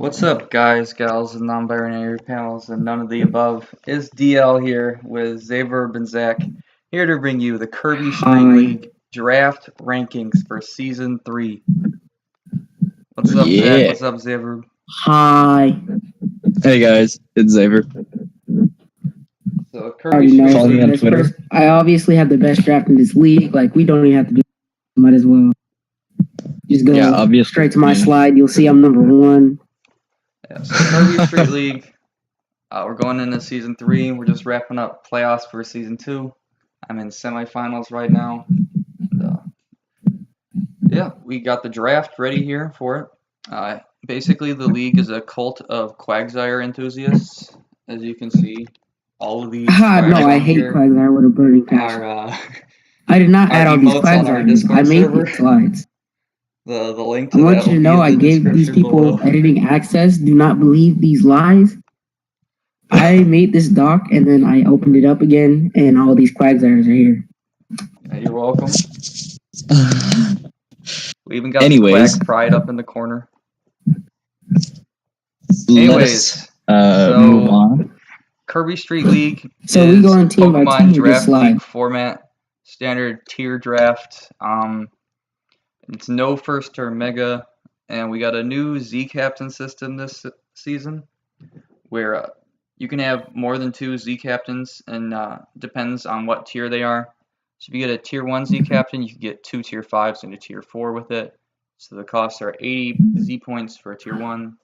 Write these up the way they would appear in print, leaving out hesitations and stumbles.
What's up, guys, gals, and non-binary pals, and none of the above? It's DL here with Zaverb and Zack, here to bring you the Kirby Street League draft rankings for Season 3. What's up, Zack? What's up, Zaverb? Hi. Hey, guys. It's Zaverb. So, Kirby Street Follow me on Twitter. I obviously have the best draft in this league. Like, we don't even have to do it. Might as well. Just go straight to my slide. You'll see I'm number 1. Yeah, so Kirby Street League, we're going into Season 3. We're just wrapping up playoffs for Season 2. I'm in semifinals right now. Yeah, we got the draft ready here for it. Basically, the league is a cult of Quagsire enthusiasts. As you can see, all of these. No, I hate Quagsire with a burning passion. I did not add all these Quagsires. I made these slides. The link to I want you to know I gave these people editing access. Do not believe these lies. I made this doc and then I opened it up again, and all these Quagsires are here. Yeah, you're welcome. We even got Quag Pride up in the corner. Anyways, move on. Kirby Street League so we go on team Pokemon by team draft league format, standard tier draft. It's no first turn mega, and we got a new Z captain system this season, where you can have more than 2 Z captains, and depends on what tier they are. So if you get a tier 1 Z captain, you can get 2 tier 5s and a tier 4 with it. So the costs are 80 Z points for tier 1,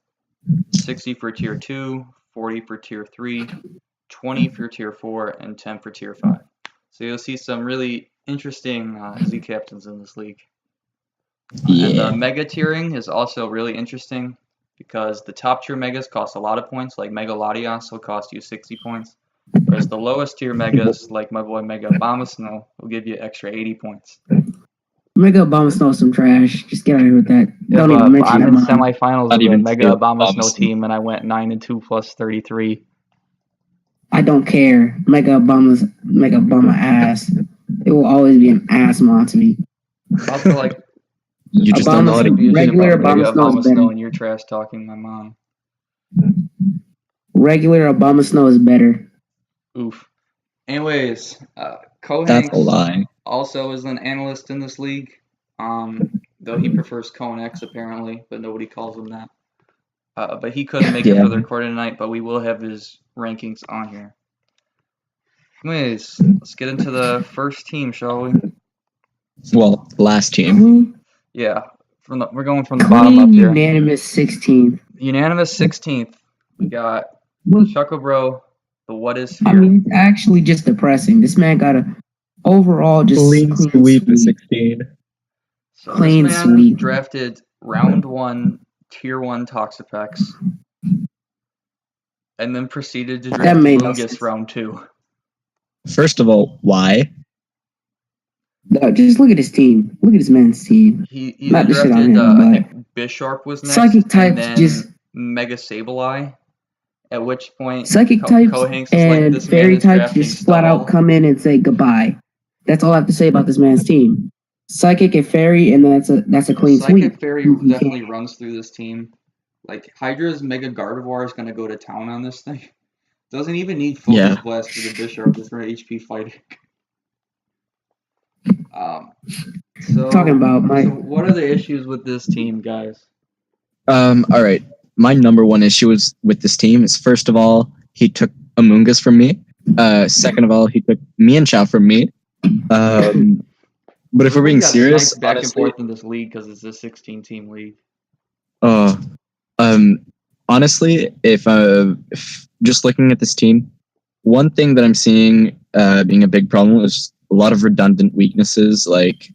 60 for tier 2, 40 for tier 3, 20 for tier 4, and 10 for tier 5. So you'll see some really interesting Z captains in this league. Yeah. And the mega tiering is also really interesting because the top tier megas cost a lot of points, like Mega Latias will cost you 60 points, whereas the lowest tier megas, like my boy Mega Abomasnow, will give you extra 80 points. Mega Abomasnow is some trash. Just get out of here with that. Yeah, don't even mention I'm in semifinals of the Mega Abomasnow team, and I went 9-2 plus 33. I don't care. Mega Obama ass. It will always be an ass mod to me. Also, like, you just don't know how to use regular Abomasnow is better. And you're trash talking my mom. Regular Abomasnow is better. Oof. Anyways, Kohanx also is an analyst in this league. Though he prefers Kohanx apparently, but nobody calls him that. But he couldn't make it for the recording tonight, but we will have his rankings on here. Anyways, let's get into the first team, shall we? Well, last team. Yeah, we're going from the bottom up here. Unanimous 16th. Unanimous 16th. We got Chuckabro, the What Is Here. I mean, it's actually just depressing. This man got a overall just clean sweep of 16. So clean this man sweep. Drafted round 1, tier 1 Toxapex, and then proceeded to draft Lungus round 2. First of all, why? No, just look at his team. Look at this man's team. He drafted, I think Bisharp was next, Psychic types and then just Mega Sableye, at which point Psychic types Kohanx and like, Fairy types just flat out come in and say goodbye. That's all I have to say about this man's team. Psychic and Fairy, and that's a clean sweep. Psychic Fairy definitely runs through this team. Like, Hydra's Mega Gardevoir is going to go to town on this thing. Doesn't even need Focus Blast for the Bisharp, just for HP fighting. So what are the issues with this team, guys? All right. My number one issue is with this team is, first of all, he took Amoonguss from me. Second of all, he took Mienshao from me. But if we're being serious, back and forth in this league because it's a 16-team league. Honestly, if just looking at this team, one thing that I'm seeing being a big problem is a lot of redundant weaknesses, like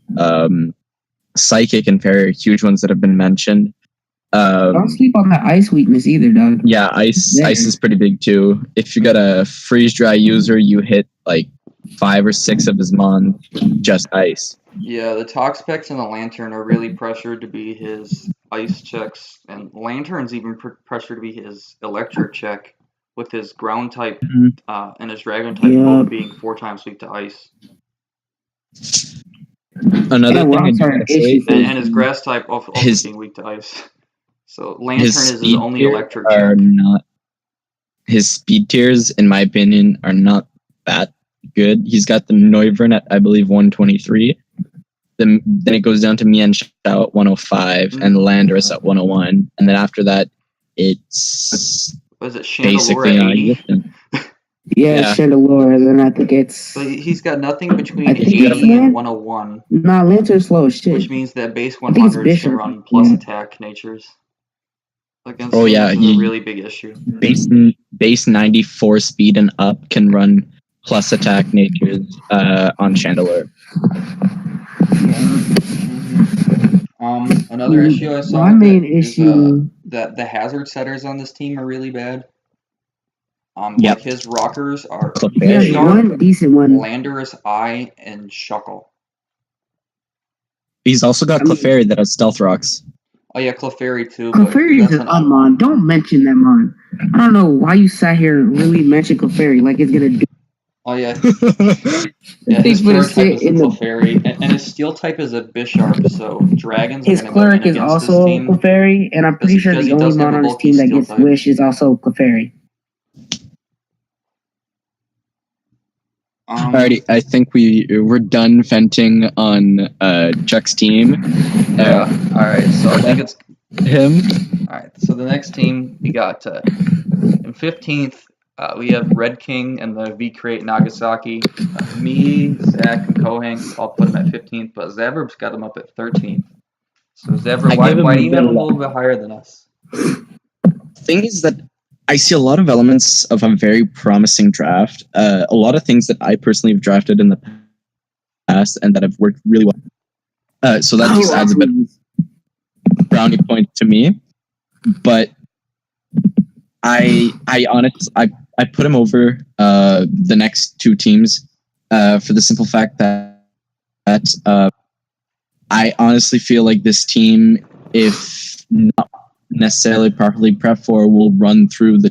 Psychic and Fairy are huge ones that have been mentioned. Don't sleep on that ice weakness either, Doug. Yeah, ice is pretty big too. If you got a freeze dry user, you hit like 5 or 6 of his mon just ice. Yeah, the Toxapex and the Lantern are really pressured to be his ice checks, and Lantern's even pressured to be his electric check, with his ground type and his dragon type both being 4 times weak to ice. Another thing I and his grass type also being weak to ice. So Lantern is his only tiers electric are check. not. His speed tiers, in my opinion, are not that good. He's got the Noivern at, I believe, 123. Then it goes down to Mienshao at 105 and Landorus at 101. And then after that, it's Was it Chandelure basically at 80? non-existent. Yeah, Chandelure. Then I think it's. So he's got nothing between I think 80 it's and 101. Nah, Lantern's slow as shit. Which means that base I think it's 100s can Bishop. run plus attack natures. Against Oh, him, yeah, this is a really big issue. Base 94 speed and up can run plus attack natures on Chandelure. Another issue I saw My main is issue that the hazard setters on this team are really bad. Yep. Like his rockers are he has one decent one. Landorus, Eye, and Shuckle. He's also got Clefairy that has Stealth Rocks. Oh yeah, Clefairy too. Clefairy is an unmon. Don't mention that mon. I don't know why you sat here and really mentioned Clefairy like it's gonna do. Oh yeah. Yeah, his Thorn type is a Clefairy, and his Steel type is a Bisharp, so Dragons his are gonna Cleric go in is against also this team. Clefairy, and I'm pretty sure the only mon on his team that gets Wish is also Clefairy. Alrighty, I think we're done venting on Chuck's team. Alright, so I think it's him. Alright, so the next team we got in 15th, we have Red King and the V-Crate Nagasaki. Me, Zack, and Kohanx all put him at 15th, but Zaverb's got him up at 13th. So Zaverb, why do you have him a little bit higher than us? Thing is that I see a lot of elements of a very promising draft. A lot of things that I personally have drafted in the past and that have worked really well. So that just adds a bit of brownie point to me. But I put him over the next two teams for the simple fact that I honestly feel like this team, if not necessarily properly prepped for, will run through the.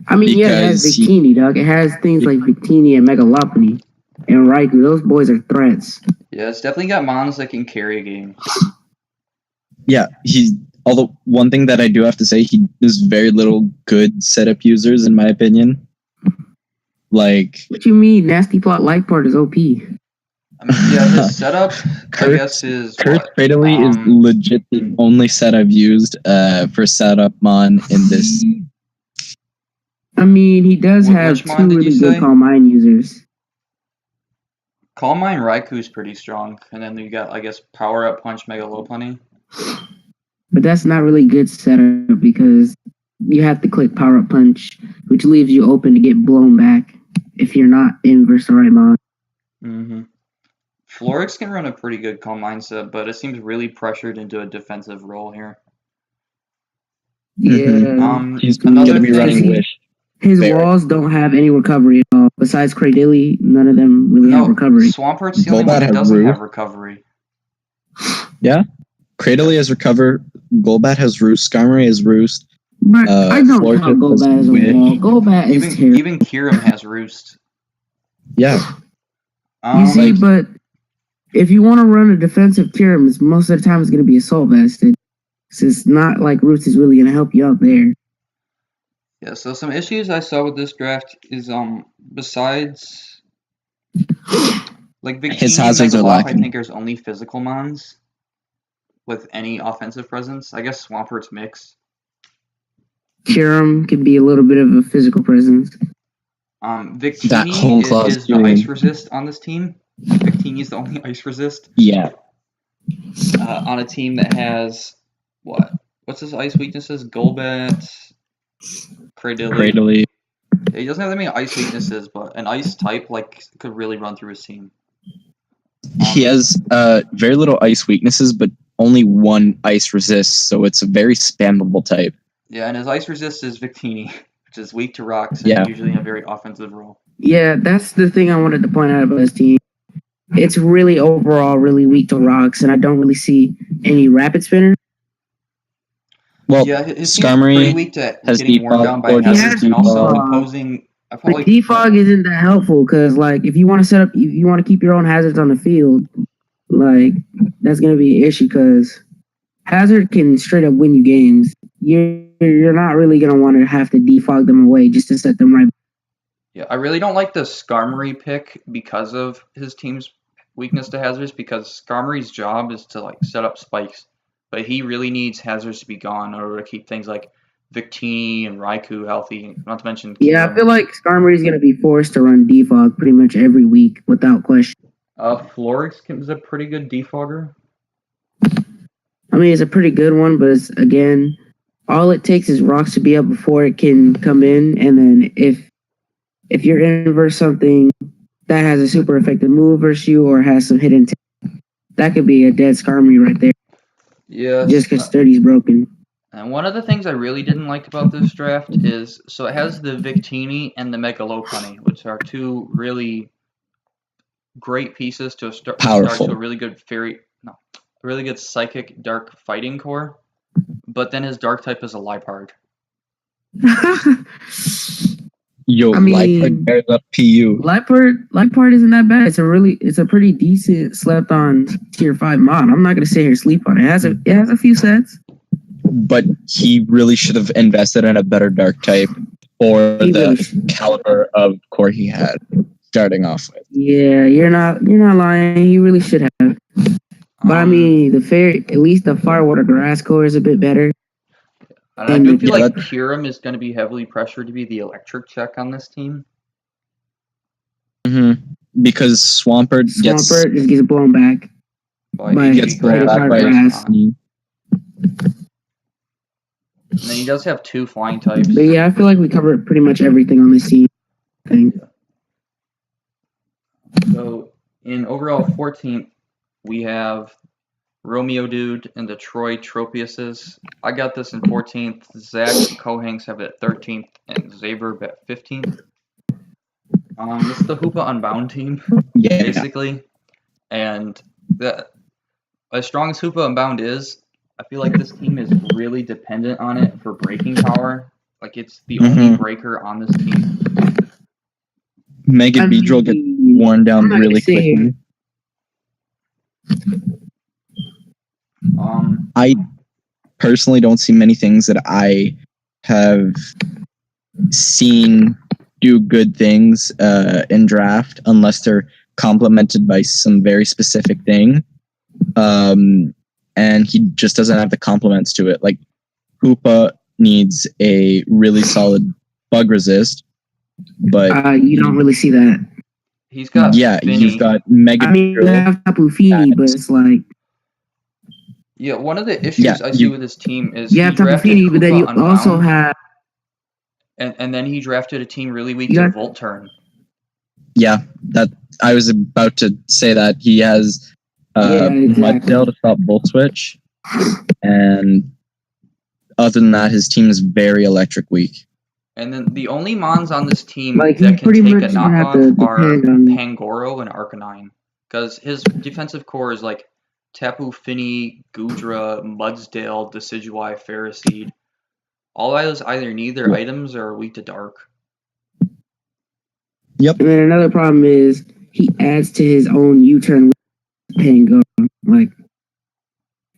I mean, yeah, it has Victini, dog. It has things like Victini and Megalopony and Raikou. Those boys are threats. Yeah, it's definitely got mons that can carry a game. Yeah, although one thing that I do have to say, he has very little good setup users, in my opinion. Like, what you mean? Nasty Plot Light Part is OP. I mean, yeah, his setup, I guess, is Curse Cradley is legit the only set I've used for setup mon in this. I mean, he does have two really good Calm Mind users. Calm Mind Raikou's pretty strong, and then you got, I guess, Power Up Punch Mega Lopunny. But that's not really good setup because you have to click Power Up Punch, which leaves you open to get blown back if you're not in Versaraimon. Mm-hmm. Florix can run a pretty good Calm Mind set, but it seems really pressured into a defensive role here. Yeah. He's going to be running Wish. His walls don't have any recovery at all. Besides Cradilly, none of them really have recovery. Swampert's the only one that doesn't have recovery. Yeah. Cradilly has recover. Golbat has Roost. Skarmory has Roost. But I don't count Golbat as a wall. Golbat is terrible. Even Kyurem has Roost. Yeah. You see, but if you want to run a defensive Kyurem, most of the time it's going to be Assault Vested. So it's not like Roost is really going to help you out there. Yeah, so some issues I saw with this draft is besides like Victini his hazards are lacking. I think there's only physical mons with any offensive presence. I guess Swampert's mix. Kyurem can be a little bit of a physical presence. Victini is the ice resist on this team. Victini is the only ice resist. Yeah. On a team that has what's his ice weaknesses? Golbat, Cradilly. He doesn't have that many ice weaknesses, but an ice type could really run through his team. He has very little ice weaknesses, but only one ice resist, so it's a very spammable type. Yeah, and his ice resist is Victini, which is weak to rocks and usually in a very offensive role. Yeah, that's the thing I wanted to point out about his team. It's really overall really weak to rocks, and I don't really see any rapid spinner. Well, yeah, his Skarmory pretty weak to getting worn down by hazards and also imposing. I felt like defog isn't that helpful because, if you want to set up, you want to keep your own hazards on the field, that's gonna be an issue because Hazard can straight up win you games. You're not really gonna want to have to defog them away just to set them right. Yeah, I really don't like the Skarmory pick because of his team's weakness to hazards, because Skarmory's job is to like set up spikes, but he really needs hazards to be gone in order to keep things like Victini and Raikou healthy, not to mention Yeah, I Kieran. feel like Skarmory's gonna be forced to run defog pretty much every week without question. Florix is a pretty good defogger. I mean, it's a pretty good one, but it's, again, all it takes is rocks to be up before it can come in, and then if you're in versus something that has a super effective move versus you or has some hidden that could be a dead Skarmory right there. Yes. Just because sturdy's broken. And one of the things I really didn't like about this draft is, so it has the Victini and the Megalopunny, which are two really great pieces to start to a really good really good psychic dark fighting core. But then his dark type is a Liepard. Yo, Liepard bears up PU. Liepard isn't that bad. It's a pretty decent slept on tier 5 mod. I'm not gonna sit here sleep on it. It has a few sets. But he really should have invested in a better dark type for the caliber of core he had starting off with. Yeah, you're not lying. He really should have. But I mean, at least the Firewater Grass core is a bit better. And I do feel like Kyurem is going to be heavily pressured to be the electric check on this team. Mm-hmm. Because Swampert just gets blown back. He gets blown back by grass. And then he does have 2 flying types. But yeah, I feel like we covered pretty much everything on this team. I think. So in overall 14th, we have Romeo Dude and the Troy Tropiuses. I got this in 14th. Zack and Kohanx have it at 13th, and Zaverb at 15th. This is the Hoopa Unbound team, basically. And as strong as Hoopa Unbound is, I feel like this team is really dependent on it for breaking power. Like, it's the only breaker on this team. Mega Beedrill gets worn down really quickly. I personally don't see many things that I have seen do good things in draft unless they're complemented by some very specific thing. And he just doesn't have the complements to it. Like, Hoopa needs a really solid bug resist, but you don't really see that. He's got he's got Mega. I mean, you have Tapu Fini, but it's like one of the issues I see with this team is you have Tapu Fini, but then you also have and then he drafted a team really weak to Volt Turn. Yeah, that I was about to say that he has Mudtail to stop Volt Switch, and other than that, his team is very electric weak. And then the only Mons on this team that can take a knockoff are Pangoro and Arcanine. Because his defensive core is like Tapu Fini, Goodra, Mudsdale, Decidueye, Ferroseed. All those either need their items or are weak to dark. Yep. And then another problem is he adds to his own U-turn with Pangoro. Like,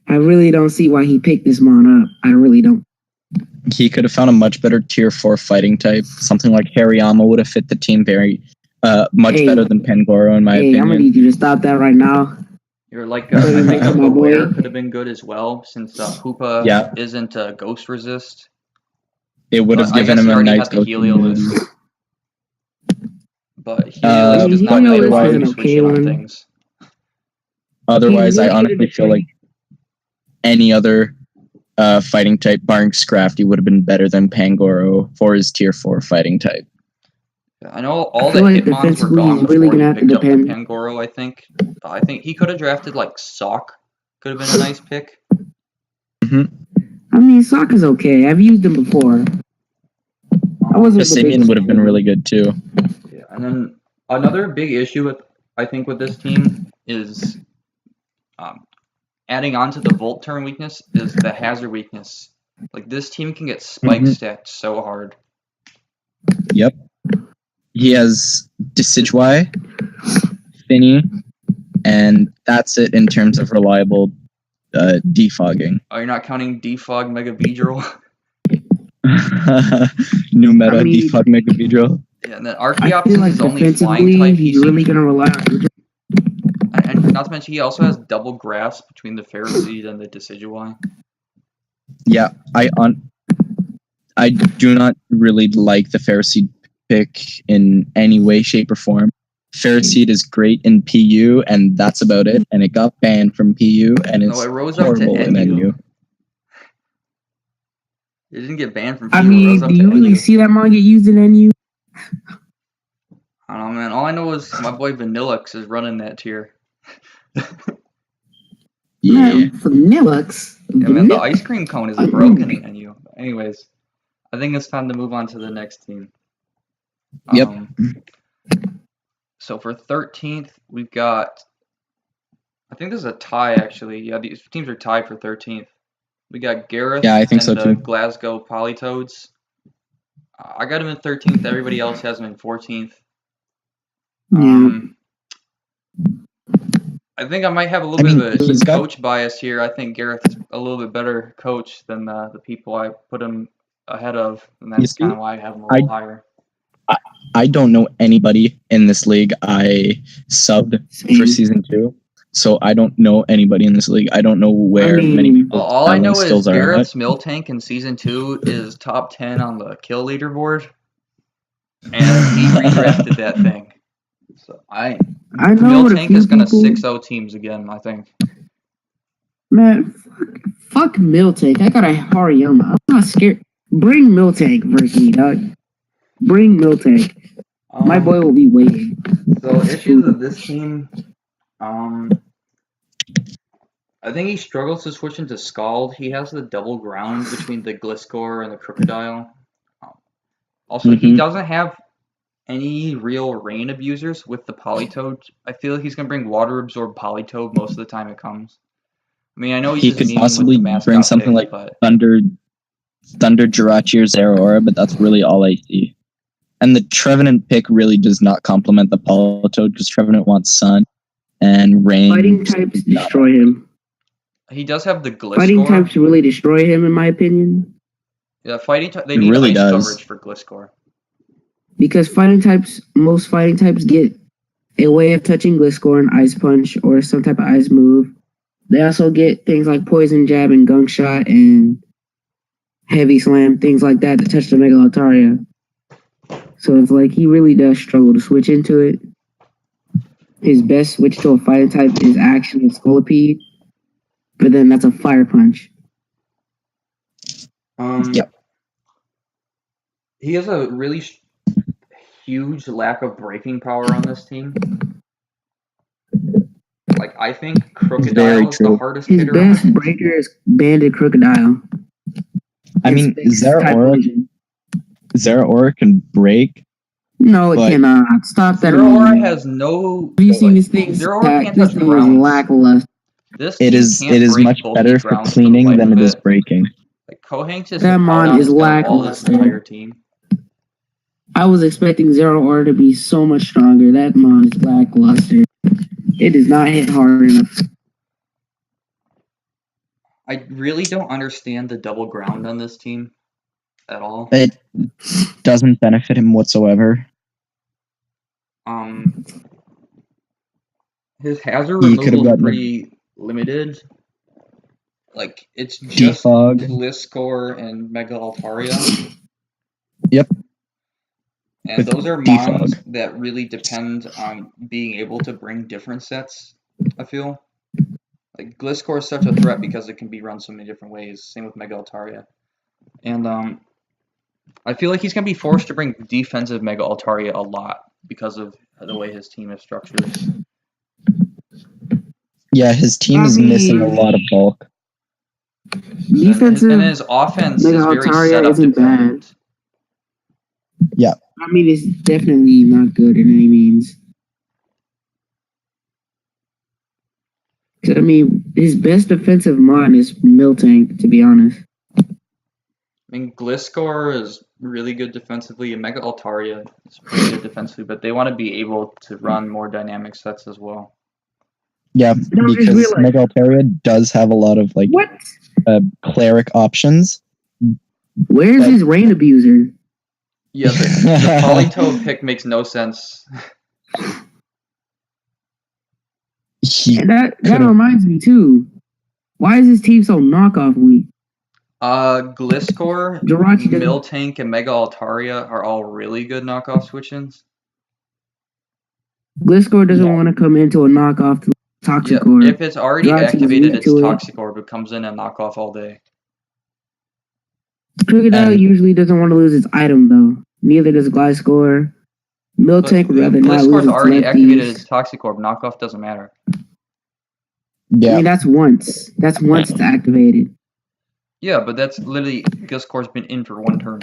I really don't see why he picked this Mon up. I really don't. He could have found a much better tier 4 fighting type. Something like Hariyama would have fit the team very much better than Pangoro, in my opinion. I'm gonna need you to stop that right now. You're like, I think a Beware could have been good as well, since Hoopa isn't Ghost Resist. It would have given him a nice Ghost Heliolisk. But Heliolisk does not make a switch on things. Otherwise, I honestly feel like any other fighting type, barring Scrafty, would have been better than Pangoro for his tier 4 fighting type. I know all the Hitmons were gone before he picked up the Pangoro, I think. But I think he could have drafted, like, Sock. Could have been a nice pick. Mm-hmm. I mean, Sock is okay. I've used him before. Simeon would have been really good, too. Yeah, and then another big issue with this team is adding on to the Volt Turn weakness is the hazard weakness. Like, this team can get spike stacked so hard. Yep. He has Decidueye, Finny, and that's it in terms of reliable defogging. Oh, you're not counting Defog Mega Beedrill? New meta, I mean- defog Mega Beedrill. Yeah, and then I Archeops feel is like his only flying defensively, type. he's really gonna rely on. And not to mention, he also has double grasp between the Ferroseed and the Decidueye. Yeah, I do not really like the Ferroseed pick in any way, shape, or form. Ferroseed is great in PU, and that's about it. And it got banned from PU, and it's No, it rose up to horrible in NU. NU. It didn't get banned from PU. I It mean, rose up do to you really NU. see that mon get used in NU? I don't know, man. All I know is my boy Vanillux is running that tier. Yeah. Man, Vanillux. Yeah, man, the ice cream cone is broken in NU. Anyways, I think it's time to move on to the next team. Yep. So for 13th, we've got, I think this is a tie, actually. Yeah, these teams are tied for 13th. We got Gareth Yeah, I think and so, the too. Glasgow Polytoads. I got him in 13th. Everybody else has him in 14th. Yeah. I think I might have a little I bit mean, of a he's got- coach bias here. I think Gareth is a little bit better coach than the people I put him ahead of, and You that's see, kind of why I have him a little higher. I don't know anybody in this league. I subbed for season 2, so I don't know anybody in this league. I don't know where many mean, people's All I know talent is skills are at. Garrett's Miltank in season 2 is top 10 on the kill leaderboard, and he redrafted that thing. So I know what a Miltank few is gonna people. 6-0 teams again, I think. Man, fuck Miltank. I got a Hariyama. I'm not scared. Bring Miltank versus me, dog. Bring Miltank. My boy will be waiting. So issues of this team, I think he struggles to switch into Scald. He has the double ground between the Gliscor and the Crocodile. Also, he doesn't have any real rain abusers with the Politoed. I feel like he's gonna bring Water Absorb Politoed most of the time it comes. I mean, I know he's He just could memeing with possibly the mascot bring something pick, like but Thunder Jirachi or Zeraora, but that's really all I see. And the Trevenant pick really does not complement the Politoed because Trevenant wants Sun and Rain. Fighting types destroy him. he does have the Fighting Gliscor. types really destroy him, in my opinion. Yeah, fighting type. They It need really ice does. coverage for Gliscor. Because most fighting types get a way of touching Gliscor and Ice Punch or some type of ice move. They also get things like Poison Jab and Gunk Shot and Heavy Slam, things like that to touch the Mega Altaria. So it's like he really does struggle to switch into it. His best switch to a fighting type is actually Scolipede, but then that's a Fire Punch. Yep. He has a really huge lack of breaking power on this team. Like, I think Crocodile is the true. hardest His hitter best on it. breaker is Banded Crocodile. I mean, Zeraora can break. No, it But- cannot. Stop that. Zeraora has no. Have you seen this thing? Zeraora can't This touch thing is ground. lackluster. This It team is can't break much bulky better for grounds for the cleaning life than of it is it. breaking. Like, Kohanx is That mon is lackluster. entire team. I was expecting Zeraora to be so much stronger. That mon is lackluster. It does not hit hard enough. I really don't understand the double ground on this team at all. It doesn't benefit him whatsoever. His hazard He could have removal is gotten pretty limited. Like, it's just Defog. Gliscor and Mega Altaria. Yep. And With those are Defog. mons that really depend on being able to bring different sets, I feel. Like, Gliscor is such a threat because it can be run so many different ways. Same with Mega Altaria. And I feel like he's going to be forced to bring defensive Mega Altaria a lot because of the way his team is structured. Yeah, his team is missing a lot of bulk. Defensive And his offense Mega is very Altaria set up isn't dependent. Yeah. I mean, it's definitely not good in any means. I mean, his best defensive mon is Miltank, to be honest. I mean, Gliscor is really good defensively, and Mega Altaria is pretty good defensively, but they want to be able to run more dynamic sets as well. Yeah, I don't just because realize Mega Altaria does have a lot of like what? cleric options. Where's But- his rain abuser? Yeah, the Politoed pick makes no sense. And that could've- reminds me too. Why is his team so knockoff weak? Gliscor, Jirachi doesn't- Miltank, and Mega Altaria are all really good knockoff switch-ins. Gliscor doesn't want to come into a knockoff to Yeah, Toxicor. if it's already Jirachi's activated, weak it's to it. Toxicor, but comes in and knockoff all day. Crocodile And- usually doesn't want to lose its item though. Neither does Gliscor. But Miltank would rather not lose Gliscor's its already lefties. activated its Toxicor, but knockoff doesn't matter. I Yeah, mean, that's once. That's once it's activated. Yeah, but that's literally Gliscor's been in for one turn.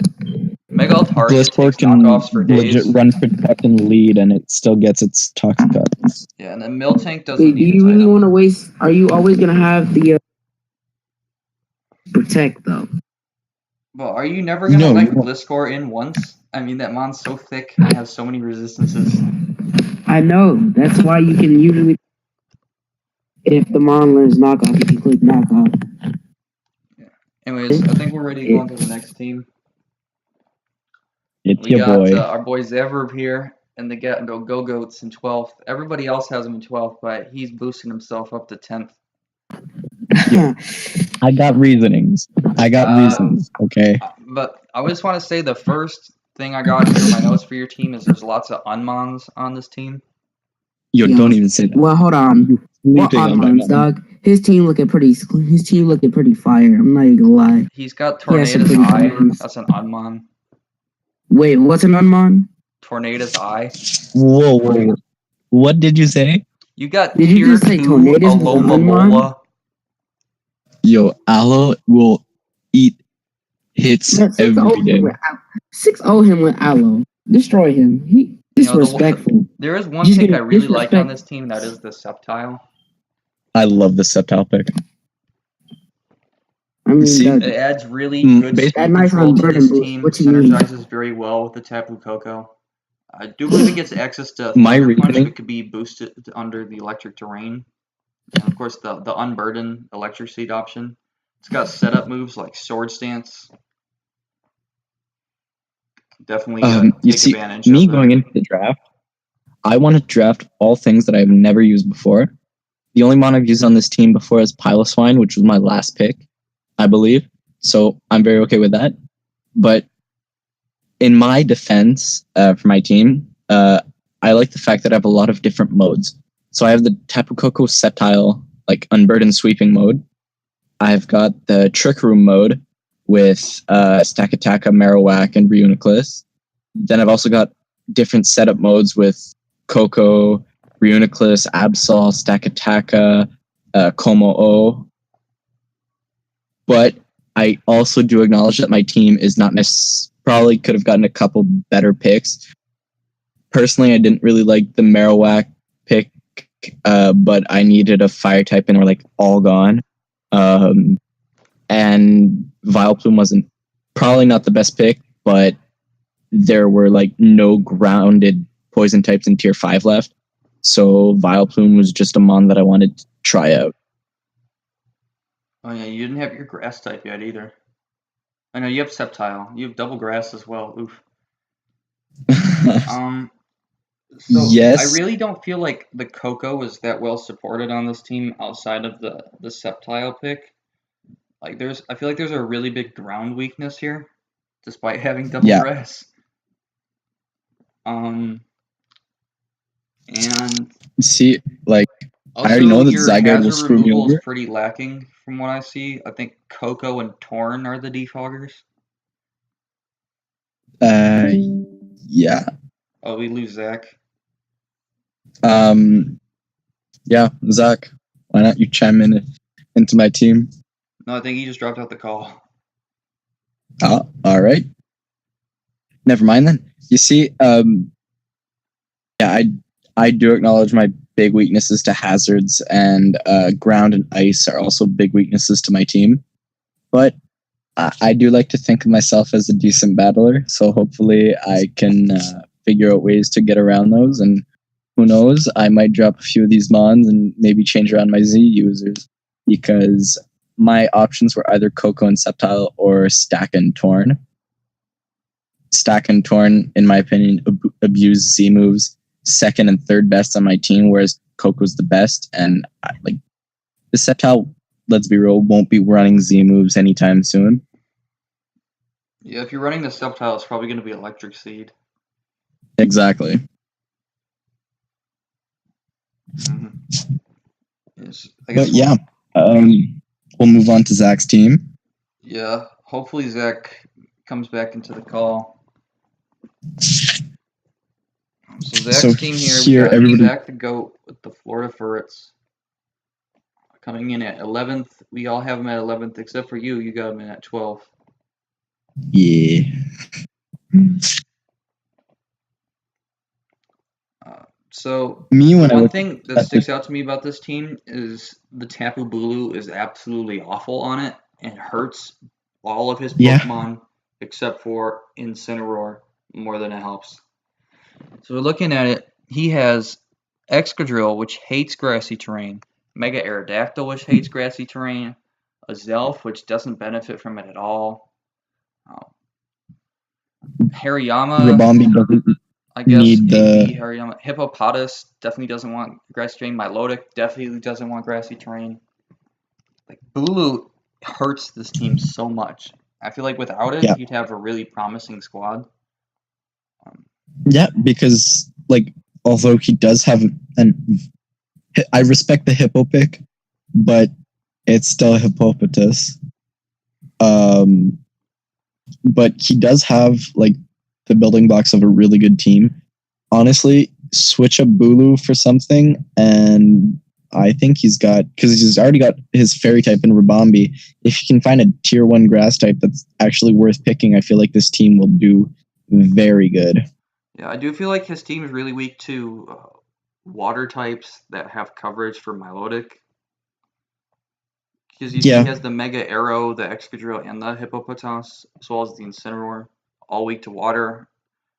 Mega Altaria Gliscor takes can knockoffs for legit days. run, protect, and lead, and it still gets its Toxicot. Yeah, and then Miltank doesn't Wait, do need you its really item. want to waste? Are you always gonna have the protect though? Well, are you never gonna No, let you don't. Gliscor in once? I mean, that mon's so thick and has so many resistances. I know. That's why you can usually, if the mon learns knockoff, you can click knockoff. Anyways, I think we're ready to go on to the next team. It's We your got boy. our boy Zaverb here, and the Go Goats in 12th. Everybody else has him in 12th, but he's boosting himself up to 10th. I got reasonings. I got reasons. Okay. But I just want to say the first thing I got here in my notes for your team is there's lots of unmons on this team. Yo, Yeah. don't even say that. Well, hold on. What Sleeping on my odds, mom. dog? His team looking pretty fire. I'm not even gonna lie. He's got He has some Tornado's pretty Eye. unmons. That's an unmon. Wait, what's an unmon? Tornado's Eye. Whoa. What did you say? You got Did you tier just say 2 Tornado's was an Alomomola. Yo, Aloe will eat hits Let's every day. 6-0 him with Aloe. Destroy him. He You know, disrespectful. There is one Just pick getting I really like on disrespect- this team, that is the Sceptile. I love the Sceptile pick. I mean, See, that- It adds really good based- speed That nice control to unburdened this boost. team. What you mean? Synergizes very well with the Tapu Koko. I do believe it gets access to My Thunder Punch, reasoning- but could be boosted under the Electric Terrain. And of course, the Unburden Electric Seed option. It's got setup moves like Sword Stance. Definitely you take see, advantage me of it. going into the draft, I want to draft all things that I've never used before. The only mon I've used on this team before is Piloswine, which was my last pick, I believe. So I'm very okay with that. But in my defense for my team, I like the fact that I have a lot of different modes. So I have the Tapu Koko Sceptile, like Unburdened Sweeping mode. I've got the Trick Room mode with Stakataka, Marowak, and Reuniclus. Then I've also got different setup modes with Coco, Reuniclus, Absol, Stakataka, Como-O. But I also do acknowledge that my team is not probably could have gotten a couple better picks. Personally, I didn't really like the Marowak pick, but I needed a fire type and we're like all gone. And Vileplume wasn't probably not the best pick, but there were like no grounded poison types in tier 5 left. So Vileplume was just a mon that I wanted to try out. Oh yeah, you didn't have your grass type yet either. I know you have Sceptile. You have double grass as well. Oof. So Yes. I really don't feel like the Coco is that well supported on this team outside of the Sceptile pick. Like I feel like there's a really big ground weakness here, despite having double Yeah. grass. And See, like, also already know that your Zygarde will hazard screw me removal is over. pretty lacking from what I see. I think Coco and Torn are the defoggers. Yeah. Oh, we lose Zack. Yeah, Zack, why not you chime into my team? No, I think he just dropped out the call. Oh, all right. Never mind then. You see, yeah, I do acknowledge my big weaknesses to hazards, and ground and ice are also big weaknesses to my team. But I do like to think of myself as a decent battler, so hopefully I can figure out ways to get around those and who knows? I might drop a few of these Mons and maybe change around my Z users, because my options were either Coco and Sceptile or Stack and Torn. Stack and Torn, in my opinion, abuse Z moves second and third best on my team, whereas Coco's the best. And the Sceptile, let's be real, won't be running Z moves anytime soon. Yeah, if you're running the Sceptile, it's probably going to be Electric Seed. Exactly. Mm-hmm. Yes, I guess we'll move on to Zach's team. Yeah, hopefully Zack comes back into the call. So Zach's team here, we got Zack the GOAT with the Florida Ferrets. Coming in at 11th. We all have him at 11th, except for you. You got him in at 12th. Yeah. So one thing that sticks out to me about this team is the Tapu Bulu is absolutely awful on it and hurts all of his Pokemon except for Incineroar more than it helps. So we're looking at it. He has Excadrill, which hates grassy terrain, Mega Aerodactyl, which hates grassy terrain, a Zelf, which doesn't benefit from it at all, Hariyama, I guess, Hariyama. Hippopotas definitely doesn't want grassy terrain. Milotic definitely doesn't want grassy terrain. Like, Bulu hurts this team so much. I feel like without it, you'd have a really promising squad. Because, although he does have I respect the Hippo pick, but it's still a Hippopotas. But he does have, the building blocks of a really good team. Honestly, switch up Bulu for something, and I think because he's already got his fairy type in Rabombi, if he can find a tier 1 grass type that's actually worth picking, I feel like this team will do very good. Yeah, I do feel like his team is really weak to water types that have coverage for Milotic. Because he has the Mega Arrow, the Excadrill, and the Hippopotas, as well as the Incineroar, all weak to water.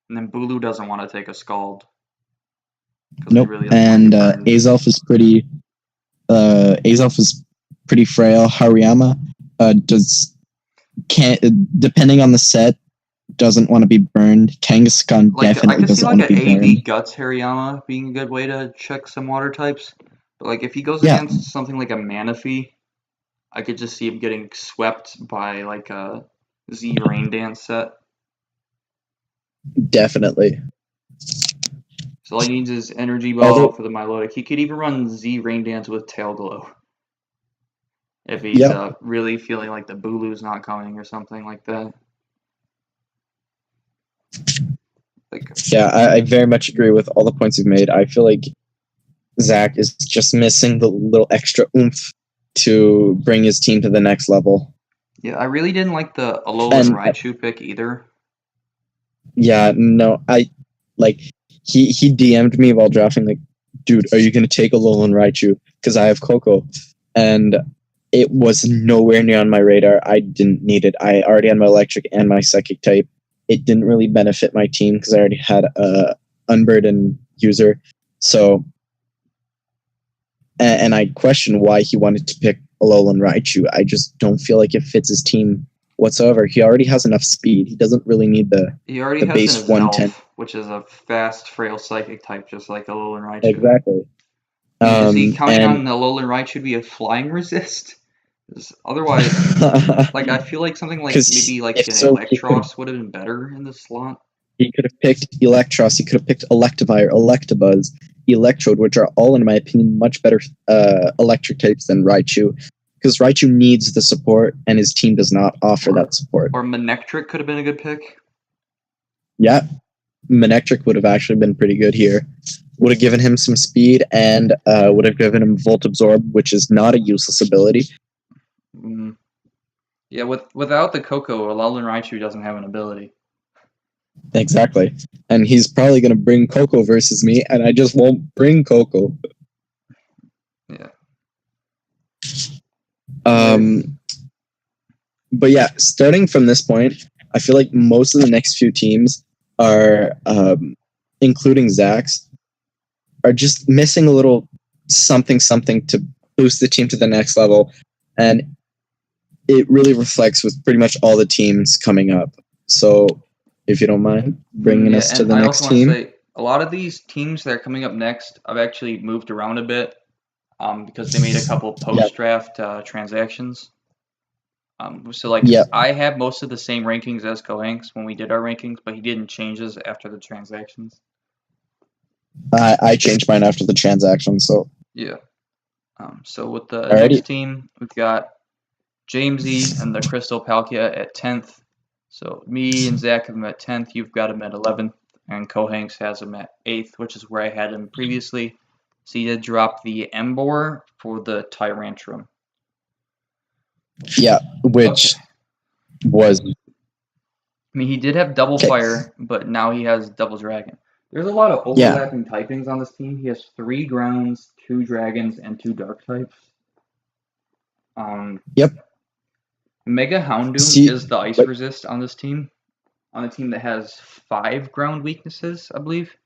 And then Bulu doesn't want to take a Scald. Nope. And Azelf is pretty frail. Hariyama depending on the set, doesn't want to be burned. Kangaskhan definitely doesn't want to be burned. I could see AV Guts Hariyama being a good way to check some water types. But if he goes against something like a Manaphy, I could just see him getting swept by a Z Rain Dance set. Definitely. So all he needs is Energy Ball for the Milotic. He could even run Z Rain Dance with Tail Glow. If he's really feeling like the Bulu's not coming or something like that. I very much agree with all the points you've made. I feel like Zack is just missing the little extra oomph to bring his team to the next level. Yeah, I really didn't like the Alolan Raichu pick either. Yeah, no, he DM'd me while drafting, dude, are you going to take Alolan Raichu? Because I have Coco. And it was nowhere near on my radar. I didn't need it. I already had my electric and my psychic type. It didn't really benefit my team because I already had a Unburden user. So, and I question why he wanted to pick Alolan Raichu. I just don't feel like it fits his team whatsoever. He already has enough speed. He doesn't really need the base 110, which is a fast, frail psychic type, just like Alolan Raichu. Exactly. Is he counting on the Alolan Raichu to be a flying resist? Otherwise, I feel like something maybe an Electros would have been better in this slot. He could have picked Electros. He could have picked Electivire, Electabuzz, Electrode, which are all, in my opinion, much better electric types than Raichu. Because Raichu needs the support, and his team does not offer that support. Or Manectric could have been a good pick. Yeah, Manectric would have actually been pretty good here. Would have given him some speed, and would have given him Volt Absorb, which is not a useless ability. Mm. Yeah, without the Coco, Alolan Raichu doesn't have an ability. Exactly. And he's probably going to bring Coco versus me, and I just won't bring Coco. Yeah. But yeah, starting from this point, I feel like most of the next few teams are, including Zach's, are just missing a little something to boost the team to the next level, and it really reflects with pretty much all the teams coming up. So, if you don't mind bringing us to the next team. I also want to say, a lot of these teams that are coming up next, I've actually moved around a bit because they made a couple post-draft transactions. I have most of the same rankings as Kohanx when we did our rankings, but he didn't change his after the transactions. I changed mine after the transaction, so. Yeah. So with the next team, we've got Jamesy and the Crystal Palkia at 10th. So me and Zack have him at 10th. You've got him at 11th. And Kohanx has him at 8th, which is where I had him previously. So he did drop the Embor for the Tyrantrum. Yeah, which was... I mean, he did have Double Fire, but now he has Double Dragon. There's a lot of overlapping typings on this team. He has 3 grounds, 2 dragons, and 2 dark types. Mega Houndoom is the ice resist on this team. On a team that has 5 ground weaknesses, I believe.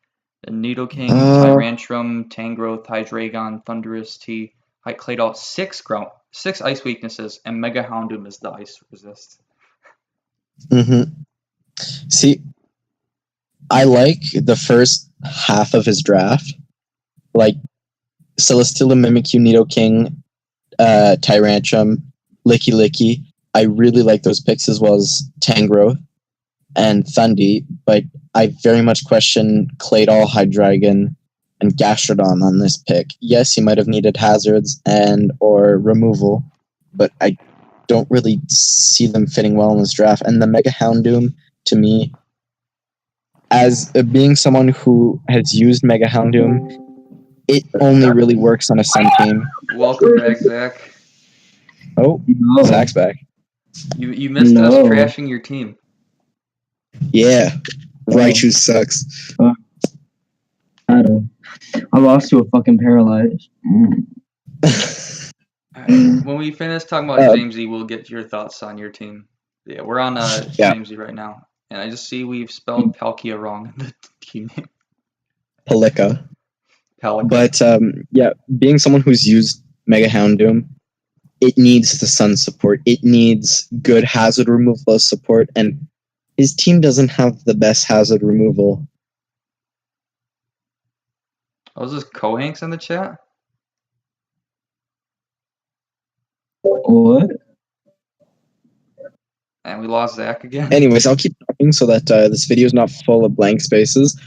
The Nidoking, Tyrantrum, Tangrowth, Hydreigon, Thundurus, Claydol, 6 ice weaknesses, and Mega Houndoom is the ice resist. See, I like the first half of his draft. Like Celesteela, Mimikyu, Nidoking, Tyrantrum, Licky. I really like those picks, as well as Tangrowth and Thundy, but I very much question Claydol, Hydreigon, and Gastrodon on this pick. Yes, he might have needed hazards or removal, but I don't really see them fitting well in this draft. And the Mega Houndoom, to me, as being someone who has used Mega Houndoom, it only really works on a Sun team. Welcome back, Zack. Oh, no. Zack's back. You missed us trashing your team. Yeah, Raichu sucks. I lost to a fucking paralyzed. Right. When we finish talking about Jamesy, we'll get your thoughts on your team. Yeah, we're on Jamesy right now, and I just see we've spelled Palkia wrong in the team name. Palika. But being someone who's used Mega Houndoom, it needs the Sun support. It needs good hazard removal support, and his team doesn't have the best hazard removal. Oh, is this Kohanx in the chat? What? And we lost Zack again. Anyways, I'll keep talking so that this video is not full of blank spaces.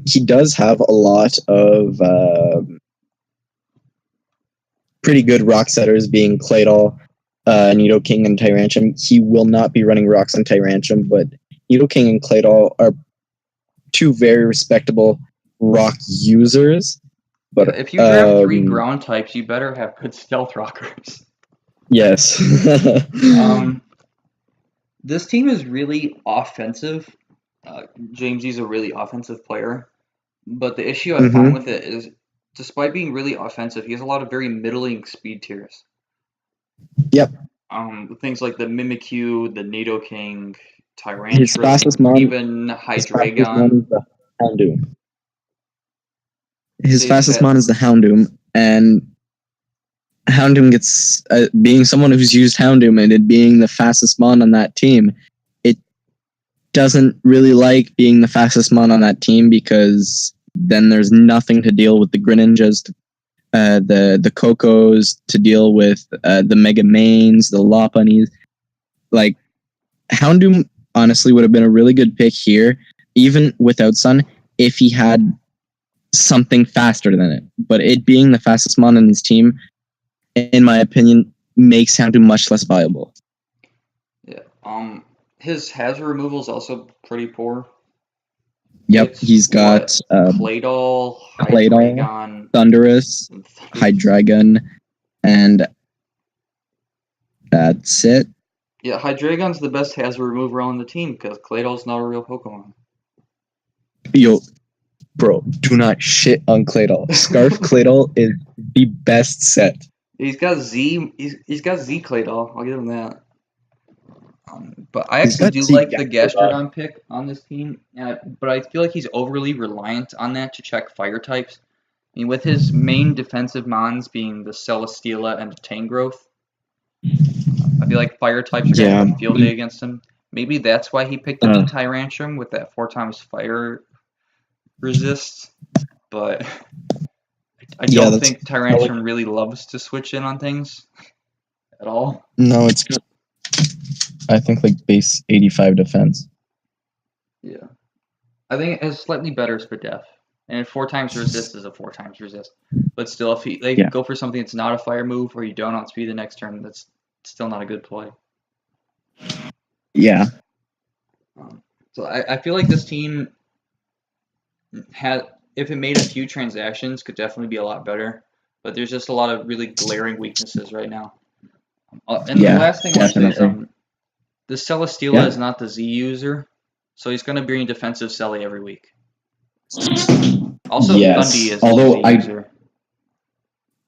He does have a lot of pretty good rock setters, being Claydol, Nidoking, and Tyrantrum. He will not be running rocks on Tyrantrum, but Nidoking and Claydol are 2 very respectable rock users. But if you have 3 ground types, you better have good stealth rockers. Yes. This team is really offensive. Jamesy's a really offensive player. But the issue I find with it is, despite being really offensive, he has a lot of very middling speed tiers. Yep. Things like the Mimikyu, the Nidoking, Tyrantrum, even Hydreigon. His fastest mon is the Houndoom, and Houndoom gets, being someone who's used Houndoom and it being the fastest mon on that team, it doesn't really like being the fastest mon on that team, because then there's nothing to deal with the Greninjas, the Cocos, to deal with the Mega Mains, the Lopunnies. Like, Houndoom honestly would have been a really good pick here, even without Sun, if he had something faster than it. But it being the fastest mon on his team, in my opinion, makes Houndoom much less viable. Yeah. His hazard removal is also pretty poor. Yep, he's got Claydol, Hydreigon, Thundurus, Hydreigon, and that's it. Yeah, Hydreigon's the best hazard remover on the team, because Claydol's not a real Pokemon. Yo, bro, do not shit on Claydol. Scarf Claydol is the best set. He's got Z Claydol. I'll give him that. But I actually do like the Gastrodon pick on this team. But I feel like he's overly reliant on that to check fire types. mean, with his main defensive mons being the Celesteela and Tangrowth, I feel like fire types are going to have a field day against him. Maybe that's why he picked up the Tyrantrum with that 4x fire resist. But I don't think Tyrantrum really loves to switch in on things at all. No, it's good. I think like base 85 defense. Yeah. I think it has slightly better Spadef. And 4x resist is a 4x resist. But still, if they go for something that's not a fire move or you don't outspeed the next turn, that's still not a good play. Yeah. So I feel like this team if it made a few transactions, could definitely be a lot better. But there's just a lot of really glaring weaknesses right now. And the last thing I want to say is the Celesteela is not the Z user, so he's going to bring defensive Celly every week. Also, Thundy is the Z user.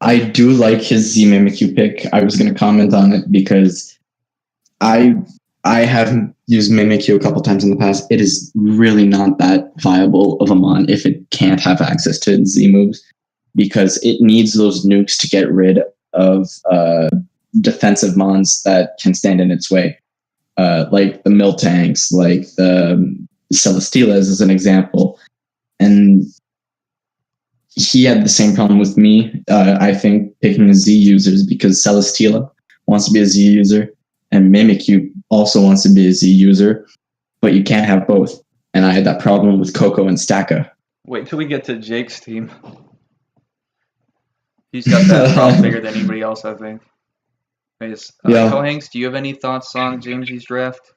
I do like his Z Mimikyu pick. I was going to comment on it because I have used Mimikyu a couple times in the past. It is really not that viable of a mon if it can't have access to Z moves, because it needs those nukes to get rid of defensive mons that can stand in its way. Like the Miltanks, like the Celesteelas as an example. And he had the same problem with me, I think, picking the Z users, because Celesteela wants to be a Z user and Mimikyu also wants to be a Z user, but you can't have both. And I had that problem with Coco and Stacka. Wait till we get to Jake's team. He's got that problem bigger than anybody else, I think. Kohanx, do you have any thoughts on James's draft?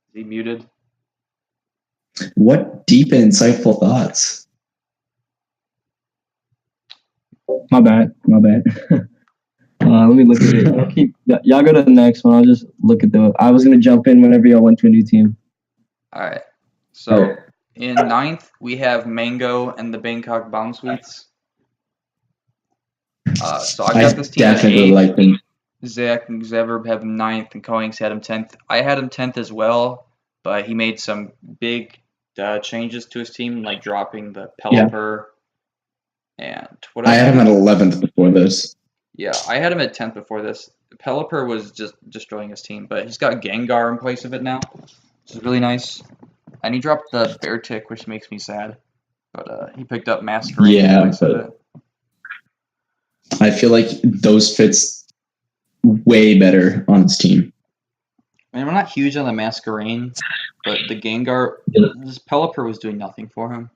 Is he muted? What deep and insightful thoughts? My bad. Let me look at it. Y'all go to the next one. I'll just look at I was going to jump in whenever y'all went to a new team. All right. So in 9th, we have Mango and the Bangkok Bomb Sweets. So I got this team at 8th. Like them. Zack and Zaverb have 9th, and Kohanx had him 10th. I had him 10th as well, but he made some big changes to his team, like dropping the Pelipper and what else? I had him at 11th before this. Yeah, I had him at 10th before this. Pelipper was just destroying his team, but he's got Gengar in place of it now, which is really nice. And he dropped the Beartic, which makes me sad. But he picked up Masquerain in place of it. I feel like those fits way better on his team. I mean, we're not huge on the Masquerain, but the Gengar, this Pelipper was doing nothing for him.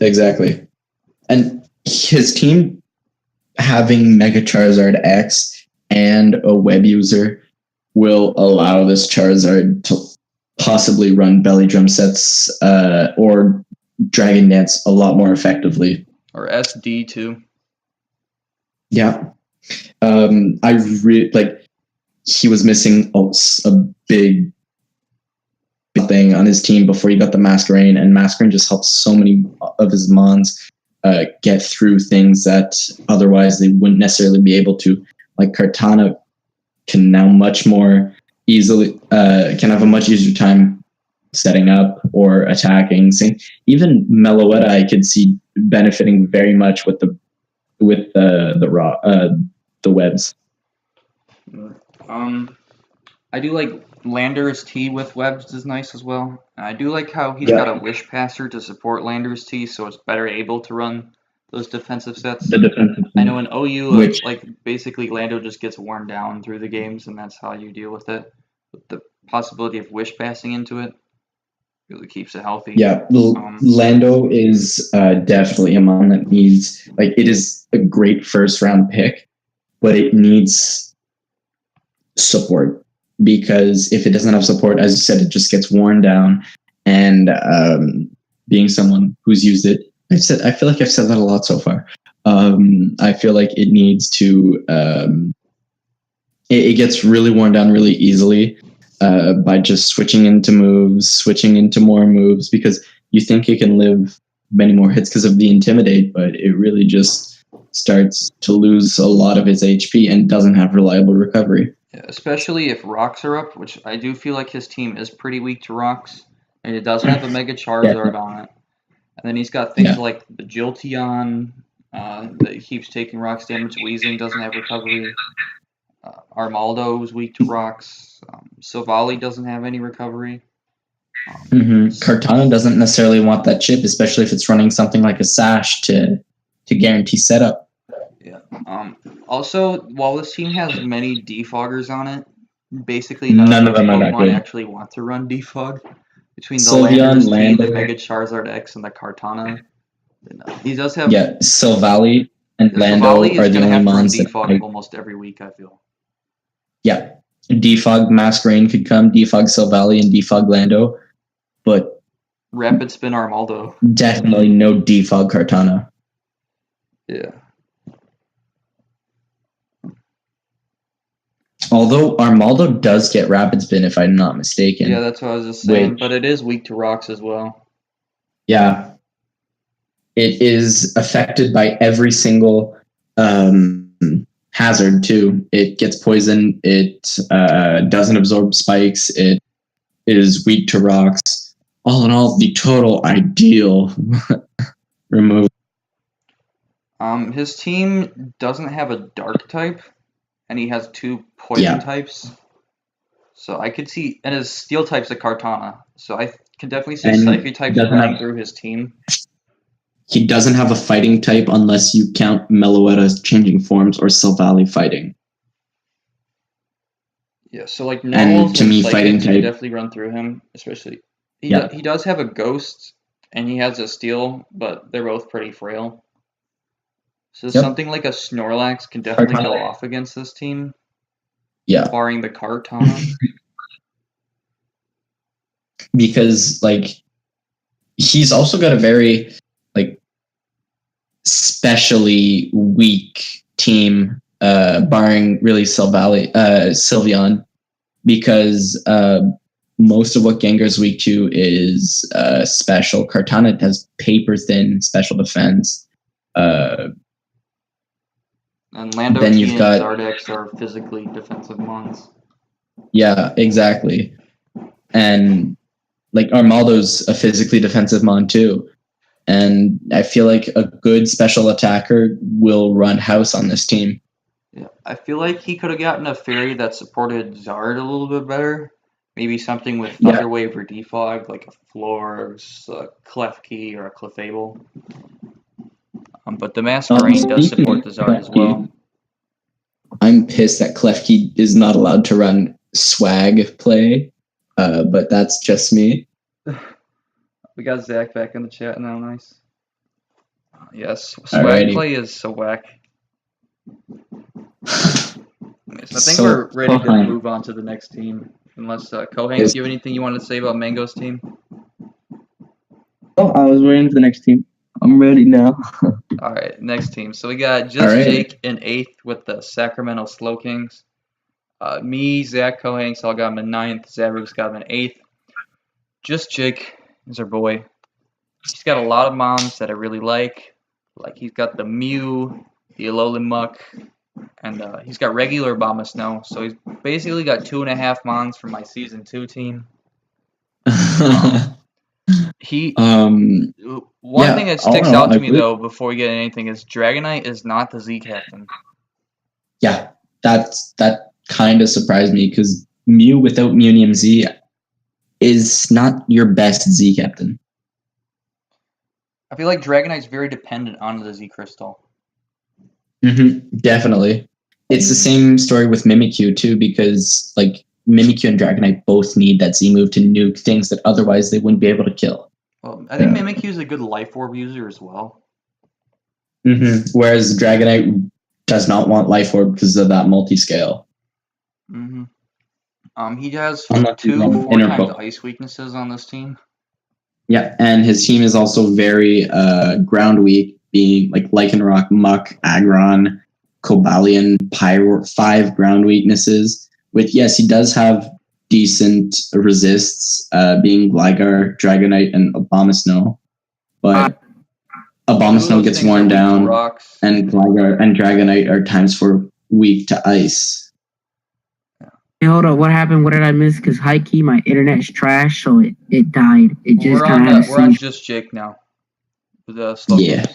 Exactly. And his team having Mega Charizard X and a web user will allow this Charizard to possibly run belly drum sets or Dragon Dance a lot more effectively. Or SD too. Yeah. I really like, he was missing a big thing on his team before he got the Masquerain, and Masquerain just helps so many of his mons get through things that otherwise they wouldn't necessarily be able to. Like Kartana can now much more easily can have a much easier time setting up or attacking. Even Meloetta I could see benefiting very much with the webs. I do like Landorus T with webs is nice as well. I do like how he's got a Wish Passer to support Landorus T, so it's better able to run those defensive sets. I know in OU, basically Lando just gets worn down through the games, and that's how you deal with it. But the possibility of Wish passing into it really keeps it healthy. Yeah, Lando is definitely a mon that needs, it is a great first round pick, but it needs support, because if it doesn't have support, as you said, it just gets worn down. And being someone who's used it, I feel like I've said that a lot so far. I feel like it needs to, it gets really worn down really easily by just switching into more moves, because you think it can live many more hits because of the Intimidate, but it really just starts to lose a lot of its HP and doesn't have reliable recovery. Yeah, especially if rocks are up, which I do feel like his team is pretty weak to rocks, and it does have a Mega Charizard on it. And then he's got things like the Jolteon that he keeps taking rocks damage. Weezing doesn't have recovery. Armaldo's weak to rocks. Silvally doesn't have any recovery. Kartana doesn't necessarily want that chip, especially if it's running something like a Sash to guarantee setup. Yeah. Also, while this team has many defoggers on it, basically none of them actually want to run defog. Between the Sylveon, Lando, the Mega Charizard X, and the Kartana. He does have... Yeah, Silvally and Lando are the only mons that... defog almost every week, I feel. Yeah. Defog Masquerain could come, defog Silvally, and defog Lando. But... Rapid Spin Armaldo. Definitely no defog Kartana. Yeah. Although Armaldo does get Rapid Spin, if I'm not mistaken. Yeah, that's what I was just saying. But it is weak to rocks as well. Yeah. It is affected by every single hazard, too. It gets poison. It doesn't absorb spikes. It is weak to rocks. All in all, the total ideal remove. His team doesn't have a dark type. And he has 2 poison types. So I could see... And his steel type's a Kartana. So I can definitely see Psychic types running through his team. He doesn't have a fighting type unless you count Meloetta's changing forms or Silvally fighting. Yeah, so like normals to me, fighting type definitely run through him. Especially... He does have a Ghost. And he has a Steel. But they're both pretty frail. So something like a Snorlax can definitely go off against this team. Yeah. Barring the Kartana. Because, like, he's also got a very, like, specially weak team, barring really Sylveon, because most of what Gengar's weak to is special. Kartana has paper-thin special defense. And Lando then and you've got Zardex are physically defensive mons. Yeah, exactly. And like Armaldo's a physically defensive mon too. And I feel like a good special attacker will run house on this team. Yeah, I feel like he could have gotten a fairy that supported Zard a little bit better. Maybe something with Thunder Wave or Defog, like a Flores, a Klefki, or a Clefable. But the Masquerain does support the Zard as well. I'm pissed that Klefki is not allowed to run swag play, but that's just me. We got Zack back in the chat now, nice. Yes, swag play is so whack. So I think we're ready to move on to the next team. Unless, Kohanx, do you have anything you wanted to say about Mango's team? Oh, I was waiting for the next team. I'm ready now. All right, next team. So we got Jake in 8th with the Sacramento Slow Kings. Me, Zack, Kohanx, all got him in 9th. Zaverb's got him in 8th. Just Jake is our boy. He's got a lot of mons that I really like. Like, he's got the Mew, the Alolan Muck, and he's got regular Abomasnow. So he's basically got 2.5 mons from my Season 2 team. One thing that sticks out to me, though, before we get anything, is Dragonite is not the Z Captain. Yeah, that kind of surprised me, because Mew without Munium Z is not your best Z Captain. I feel like Dragonite's very dependent on the Z Crystal. Definitely. It's the same story with Mimikyu, too, because like Mimikyu and Dragonite both need that Z move to nuke things that otherwise they wouldn't be able to kill. Well, I think Mimikyu is a good Life Orb user as well. Whereas Dragonite does not want Life Orb because of that multi-scale. He has 4 times ice weaknesses on this team. Yeah, and his team is also very ground weak, being like Lycanroc, Muck, Aggron, Cobalion, Pyro, 5 ground weaknesses. With, yes, he does have decent resists, being Gligar, Dragonite, and Abomasnow. But Abomasnow gets worn down, and Gligar and Dragonite are times 4 weak to ice. Hey, hold up, what happened? What did I miss? Because high-key, my internet's trash, so it died. It just We're on Just Jake now. the Slowbro. Yeah.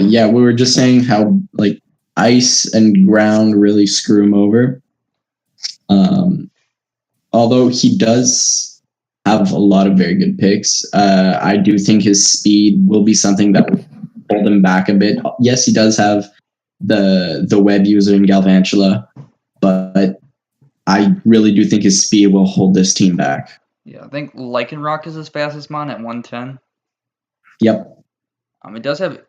Yeah, we were just saying how like ice and ground really screw him over. Although he does have a lot of very good picks, I do think his speed will be something that will hold him back a bit. Yes, he does have the web user in Galvantula, but I really do think his speed will hold this team back. Yeah, I think Lycanroc is his fastest mon at 110. Yep. It does have.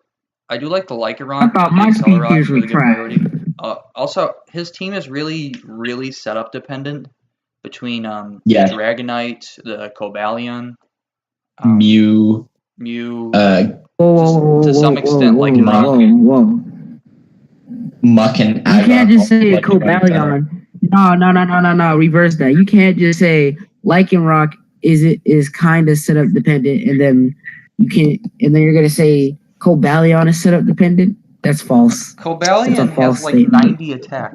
I do like the Lycanroc. I thought my speed tiers were trash. Also, his team is really, really setup dependent between Yeah. Dragonite, the Cobalion, Mew, to some extent, like whoa. Muck and You can't just say like Cobalion. No. Reverse that. You can't just say Lycanroc is kind of setup dependent, and then you're gonna say Cobalion is setup dependent. That's false. Cobalion false has like statement. 90 attack.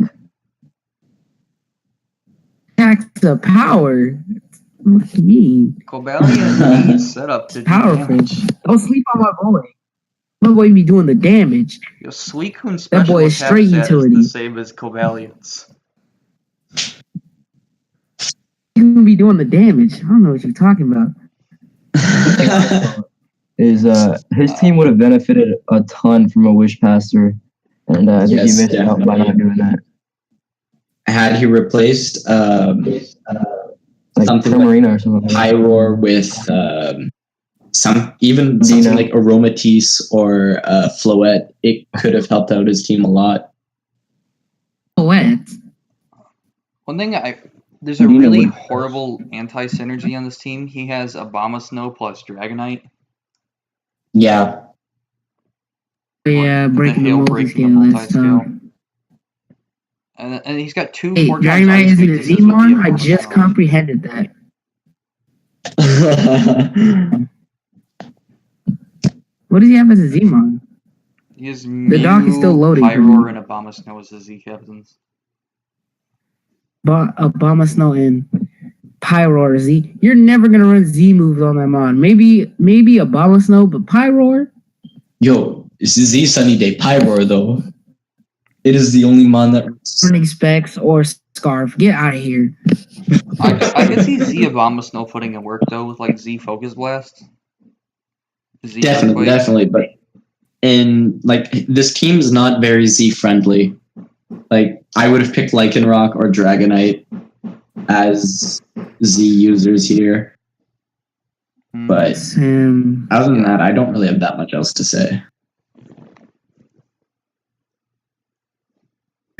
Attack's a power. What do you mean? Cobalion needs setup to do Powerful. damage. Don't sleep on my boy. My boy be doing the damage. Yo, Suicune's That special boy is attack straight stat is utility. the same as Cobalion's. You gonna be doing the damage. I don't know what you're talking about. His team would have benefited a ton from a Wish Pastor, and I think he missed out by not doing that. Had he replaced Like something Primarina or something. Pyroar with something like Aromatisse or Floette, it could have helped out his team a lot. What? One thing there's a really horrible anti-synergy on this team. He has Abomasnow plus Dragonite. Yeah. Yeah, breaking the multi-scale. multi-scale. And he's got two. Hey, Dragonite isn't a Zmon? I just comprehended that. What does he have as a Zmon? He has The doc is still loading. Pyroar and Abomasnow as the Z captains. Abomasnow and Pyroar Z. You're never gonna run Z moves on that mon. Maybe Abomasnow, but Pyroar? Yo, it's Z Sunny Day Pyroar though. It is the only mon that running Specs or Scarf. Get out of here. I could see Z Abomasnow putting in work though with like Z Focus Blast. Z definitely, but like this team is not very Z friendly. Like I would have picked Lycanroc or Dragonite as Z users here. But other than that, I don't really have that much else to say.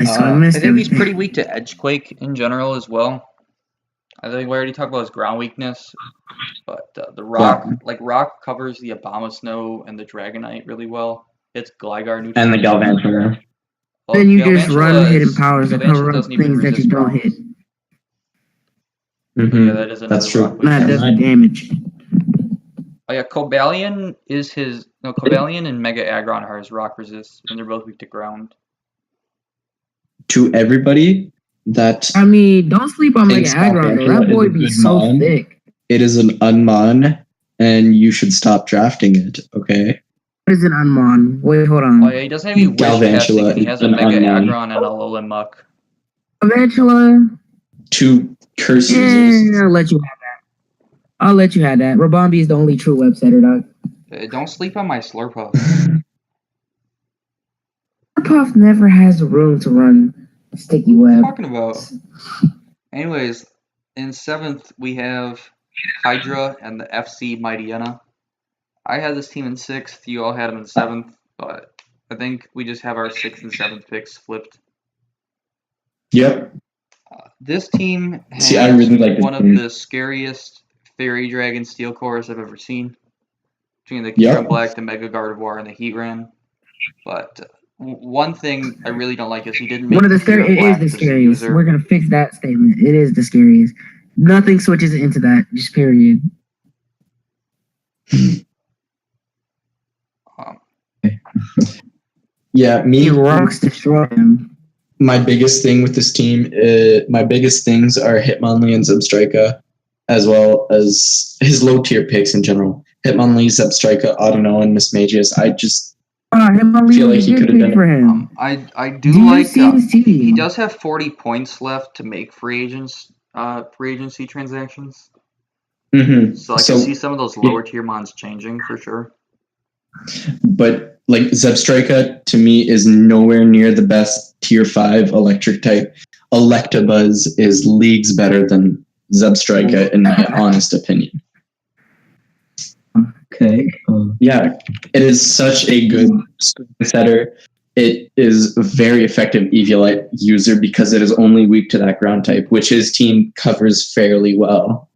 I think he's pretty weak to Edgequake in general as well. I think we already talked about his ground weakness, but the rock, rock covers the Abomasnow and the Dragonite really well. It's Gligar neutral. And the Galvantula. Well, then you just run hidden powers that cover up things that you don't hit. Mm-hmm. Yeah, that is That's true. That does the damage. Oh yeah, Cobalion and Mega Aggron are his rock resist, and they're both weak to ground. To everybody that don't sleep on Mega Aggron though. That boy be so thick. It is an Unmon, and you should stop drafting it, okay? What is an Unmon? Wait, hold on. Oh yeah, he doesn't have any wish casting. He has a Mega Aggron and a Alolan Muck. Galvantula. 2 curse users. I'll let you have that. Rabombi is the only true web setter, dog. Don't sleep on my Slurpuff. Slurpuff never has room to run sticky web. What are you talking about? Anyways, in 7th we have Hydra and the FC Mightyena. I had this team in 6th. You all had them in 7th, but I think we just have our 6th and 7th picks flipped. Yep. This team has I really like one of the scariest Fairy Dragon Steel Cores I've ever seen. Between the Kieran Black, the Mega Gardevoir, and the Heatran. But one thing I really don't like is he didn't make it is the scariest. We're going to fix that statement. It is the scariest. Nothing switches into that, just period. Yeah, rocks destroy him. My biggest thing with this team, my biggest things are Hitmonlee and Zebstrika. as well as his low tier picks in general. Hitmonlee, Zebstrika, Audino, and Miss Magus. I just feel like he could have done for it. him. I Do do you like. see his team? He does have 40 points left to make free agency transactions. Mm-hmm. So I can see some of those lower tier mons changing for sure. But like Zebstrika to me is nowhere near the best tier 5 electric type. Electabuzz is leagues better than Zebstrika in my honest opinion. Okay. Yeah, it is such a good setter. It is a very effective Eviolite user because it is only weak to that ground type, which his team covers fairly well.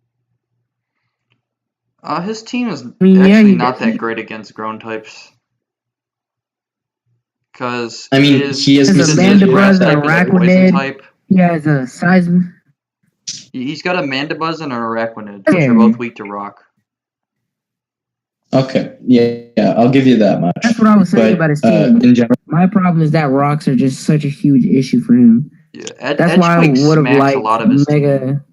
His team is actually not that great against ground types. Because he has a Mandibuzz, a Araquanid. Type. He has a Seism. He's got a Mandibuzz and an Araquanid, which are both weak to rock. Okay, yeah, I'll give you that much. That's what I was saying about his team. In general, my problem is that rocks are just such a huge issue for him. Yeah, that's why I would have liked a lot of his Mega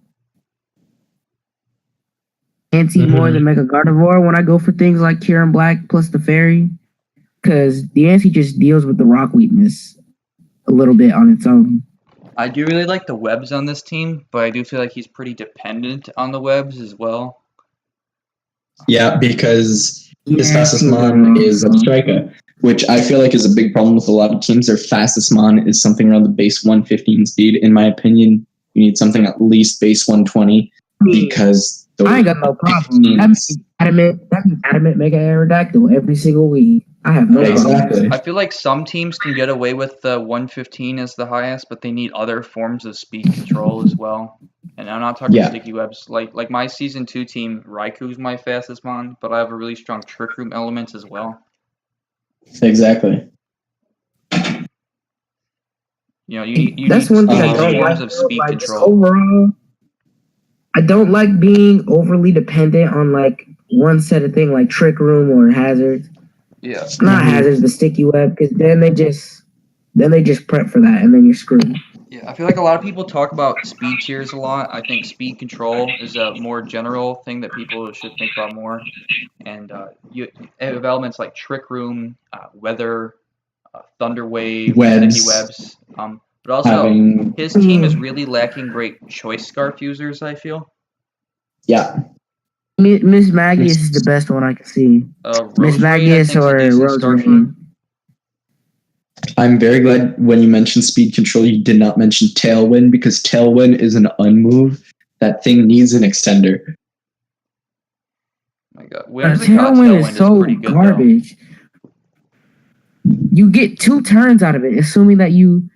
Anti more than Mega Gardevoir when I go for things like Kieran Black plus the Fairy. Because the Anti just deals with the rock weakness a little bit on its own. I do really like the webs on this team, but I do feel like he's pretty dependent on the webs as well. Yeah, because his fastest mon is Zebstrika, which I feel like is a big problem with a lot of teams. Their fastest mon is something around the base 115 speed. In my opinion, you need something at least base 120 because I ain't got no problem. That'd be adamant Mega Aerodactyl every single week. I have no problem. I feel like some teams can get away with the 115 as the highest, but they need other forms of speed control as well. And I'm not talking sticky webs. Like my season 2 team, Raikou's my fastest mon, but I have a really strong Trick Room element as well. Exactly. You know, you that's need one thing I don't forms like of speed like, control. Overall, I don't like being overly dependent on like one set of thing like Trick Room or Hazards. Yeah. Not Hazards, but Sticky Web, because then they just prep for that and then you're screwed. Yeah, I feel like a lot of people talk about speed tiers a lot. I think speed control is a more general thing that people should think about more. And you have elements like Trick Room, Weather, Thunder Wave, Sticky Webs. But also, his team is really lacking great Choice Scarf users, I feel. Yeah. Miss Magius is the best one I can see. Miss Magius or Roserade. I'm very glad when you mentioned speed control, you did not mention Tailwind because Tailwind is an unmove. That thing needs an extender. My God, Tailwind is so garbage. You get 2 turns out of it, assuming that you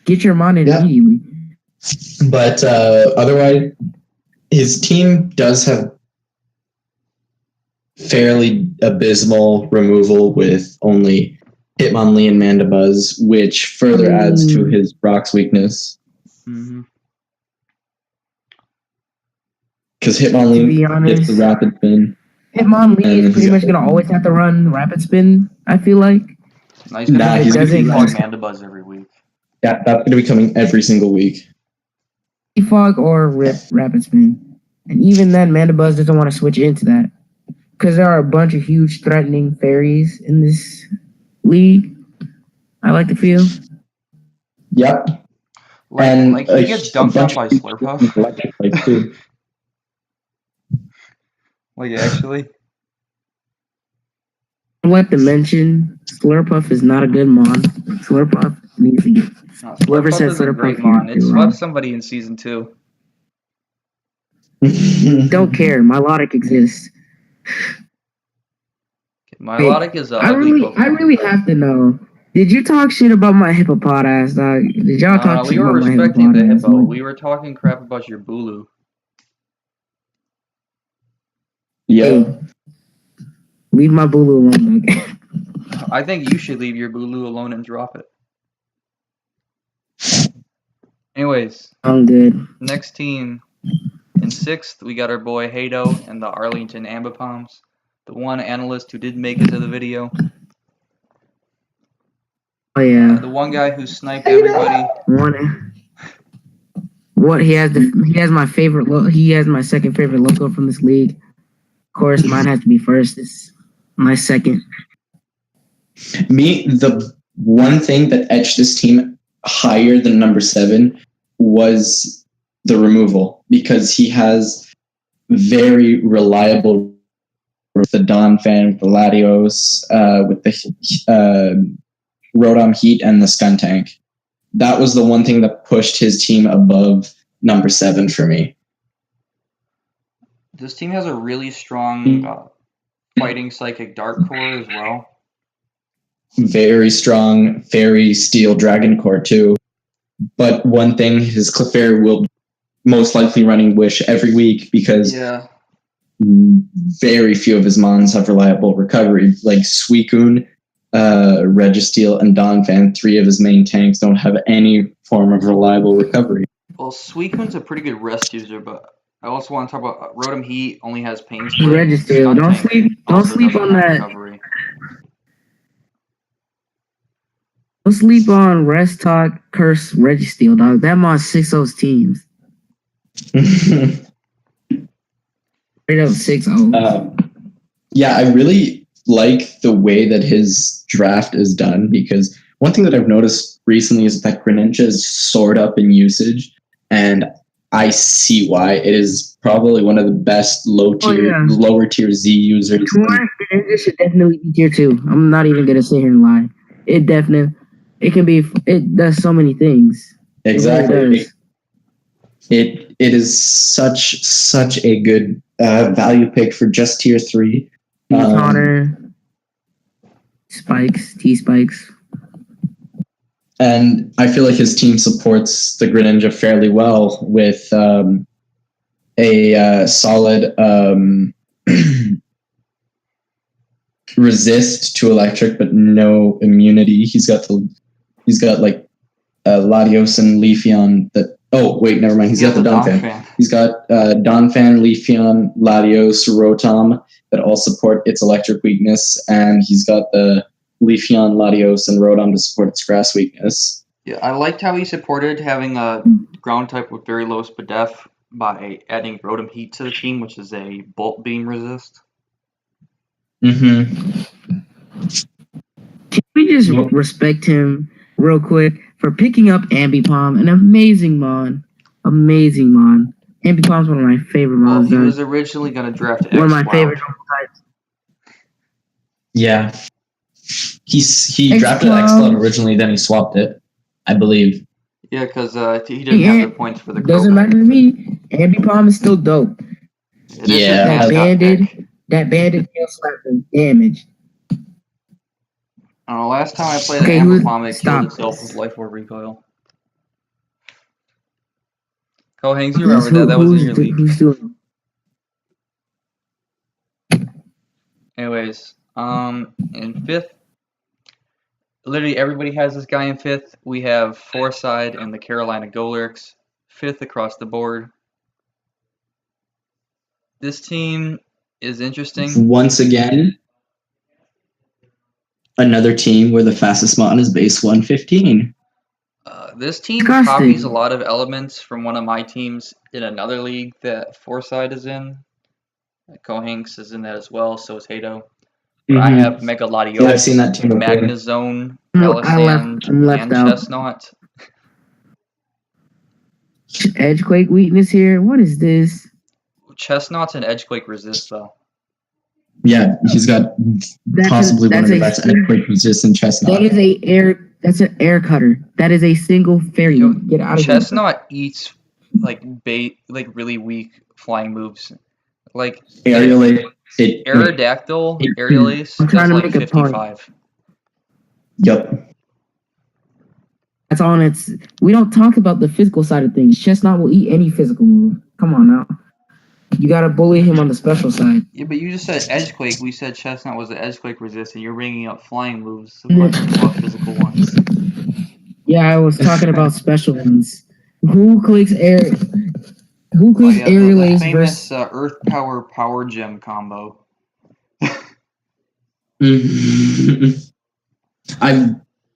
get your mon immediately. But otherwise, his team does have fairly abysmal removal with only Hitmonlee and Mandibuzz, which further adds to his Brock's weakness. Because Hitmonlee gets the Rapid Spin. Hitmonlee is pretty much going to always have to run Rapid Spin, I feel like. He's going to be Fog Mandibuzz every week. Yeah, that's going to be coming every single week. Fog or Rapid Spin. And even then, Mandibuzz doesn't want to switch into that. Because there are a bunch of huge threatening fairies in this league, I like to feel. Yep. Like he gets dumped out by Slurpuff. Like, actually? I'd like to mention, Slurpuff is not a good mon. Slurpuff needs to get... Whoever said Slurpuff mon. It swept somebody in season 2. Don't care. Milotic exists. Milotic is I really have to know. Did you talk shit about my hippopod ass, dog? Did y'all talk shit about my hippopod? We were respecting the hippo. We were talking crap about your Bulu. Yeah. Hey, leave my Bulu alone. I think you should leave your Bulu alone and drop it. Anyways. I'm good. Next team. In 6th, we got our boy Hado and the Arlington Ambipoms. The one analyst who did make it to the video. Oh, yeah. The one guy who sniped everybody. One What he has my favorite. He has my second favorite logo from this league. Of course, mine has to be first. It's my second. Me, the one thing that etched this team higher than number 7 was the removal, because he has very reliable with the Donphan, with the Latios, with the Rotom Heat and the Skuntank. That was the one thing that pushed his team above number 7 for me. This team has a really strong fighting psychic dark core as well. Very strong, very steel dragon core too. But one thing, his Clefairy will most likely running Wish every week, because very few of his mons have reliable recovery. Like Suicune, Registeel, and Donphan, 3 of his main tanks don't have any form of reliable recovery. Well, Suicune's a pretty good rest user, but I also want to talk about Rotom Heat only has Pain Spray. Registeel. Don't sleep on that. Recovery. Don't sleep on Rest Talk Curse Registeel, dog. That mon 6-0 teams. Straight up 6-0. Yeah, I really like the way that his draft is done, because one thing that I've noticed recently is that Greninja is soared up in usage, and I see why. It is probably one of the best lower tier Z users. Greninja should definitely be tier 2. I'm not even gonna sit here and lie. It does so many things. Exactly. It really does. It is such a good value pick for just tier 3. Connor, T-Spikes. And I feel like his team supports the Greninja fairly well with a solid resist to electric, but no immunity. He's got like Latios and Leafeon that. Oh wait, never mind. He's got the Donphan. He's got Donphan, Leafeon, Latios, Rotom that all support its electric weakness, and he's got the Leafeon, Latios, and Rotom to support its grass weakness. Yeah, I liked how he supported having a ground type with very low SPDF by adding Rotom Heat to the team, which is a Bolt Beam resist. Mm-hmm. Can we just respect him real quick for picking up Ambipom, an amazing mon. Ambipom's one of my favorite mons. Well, he was originally going to draft one of my favorite types. Yeah. He drafted X-Cloud originally, then he swapped it, I believe. Yeah, because he didn't have the points for the Doesn't matter to me. Ambipom is still dope. Yeah. That banded kill slap is damage. I don't know, last time I played Ambipom, it killed itself with Life Orb Recoil. Kohanx, you remember that? That was in your league. Who's doing? Anyways, in 5th, literally everybody has this guy in 5th. We have Forside and the Carolina Golurks, 5th across the board. This team is interesting. Once again, another team where the fastest mon is base 115. This team copies a lot of elements from one of my teams in another league that Forside is in. Kohanx is in that as well, so is Hato. Mm-hmm. I have Mega Latios, I've seen that team Magnezone, Palisand, and Chestnut. Edgequake weakness here? What is this? Chestnut's an Edgequake resist, though. Yeah, he's got possibly one of the best Edgequake resistant Chestnut. That's an air cutter. That is a single fairy. Get out of here. Chestnut eats really weak flying moves. Like Aerodactyl, Aerial Ace does like 55. Yep. That's all it's. We don't talk about the physical side of things. Chestnut will eat any physical move. Come on now. You gotta bully him on the special side. Yeah, but you just said Edgequake. We said Chestnut was the Edgequake resistant. You're bringing up flying moves. So about physical ones. Yeah, I was talking about special ones. Who clicks air? Who clicks aerial ace versus Earth Power Gem combo? I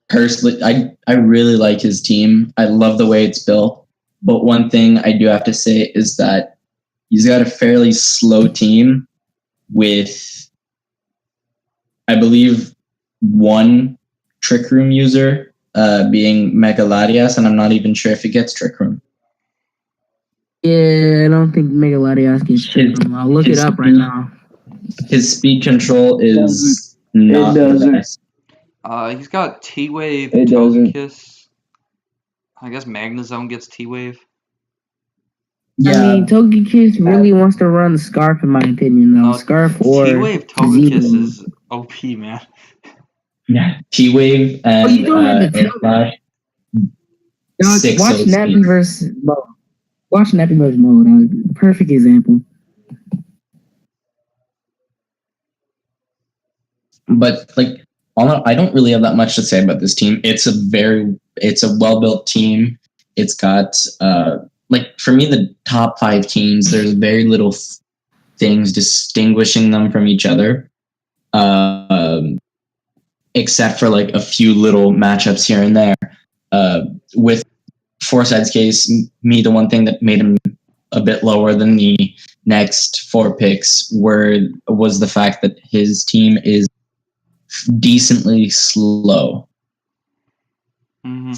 personally, I really like his team. I love the way it's built. But one thing I do have to say is that he's got a fairly slow team with, I believe, one Trick Room user being Megaladias, and I'm not even sure if he gets Trick Room. Yeah, I don't think Megaladios gets Trick Room. I'll look it up right now. His speed control is not the best. He's got T-Wave, It doesn't. Togekiss. I guess Magnezone gets T-Wave. I mean, Togekiss really wants to run Scarf, in my opinion, though. No, Scarf or T-Wave Togekiss Zero. is OP, man. Yeah, T-Wave and you don't have to Air tell Flash. Dog, Six watch OP. Nappy versus Mo. Watch Nappy versus Mo, dog. Perfect example. But like, I don't really have that much to say about this team. It's a well-built team. It's got like, for me, the top 5 teams, there's very little things distinguishing them from each other, except for like a few little matchups here and there. With Foreside's case, the one thing that made him a bit lower than the next 4 picks was the fact that his team is decently slow. Mm-hmm.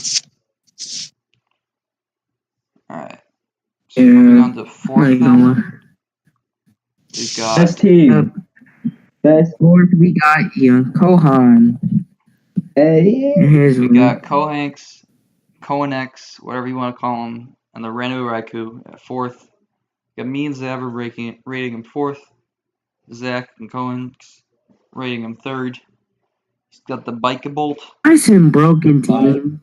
All right. So moving on to 4th. We've got Best team. Best. Fourth, we got Kohan. Hey. we got Kohanx, Kohanx, whatever you want to call him, and the Renu Raikou at 4th. We got me and Zaverb rating him 4th. Zack and Kohanx rating him 3rd. He's got the Bikeabolt. Nice and broken team.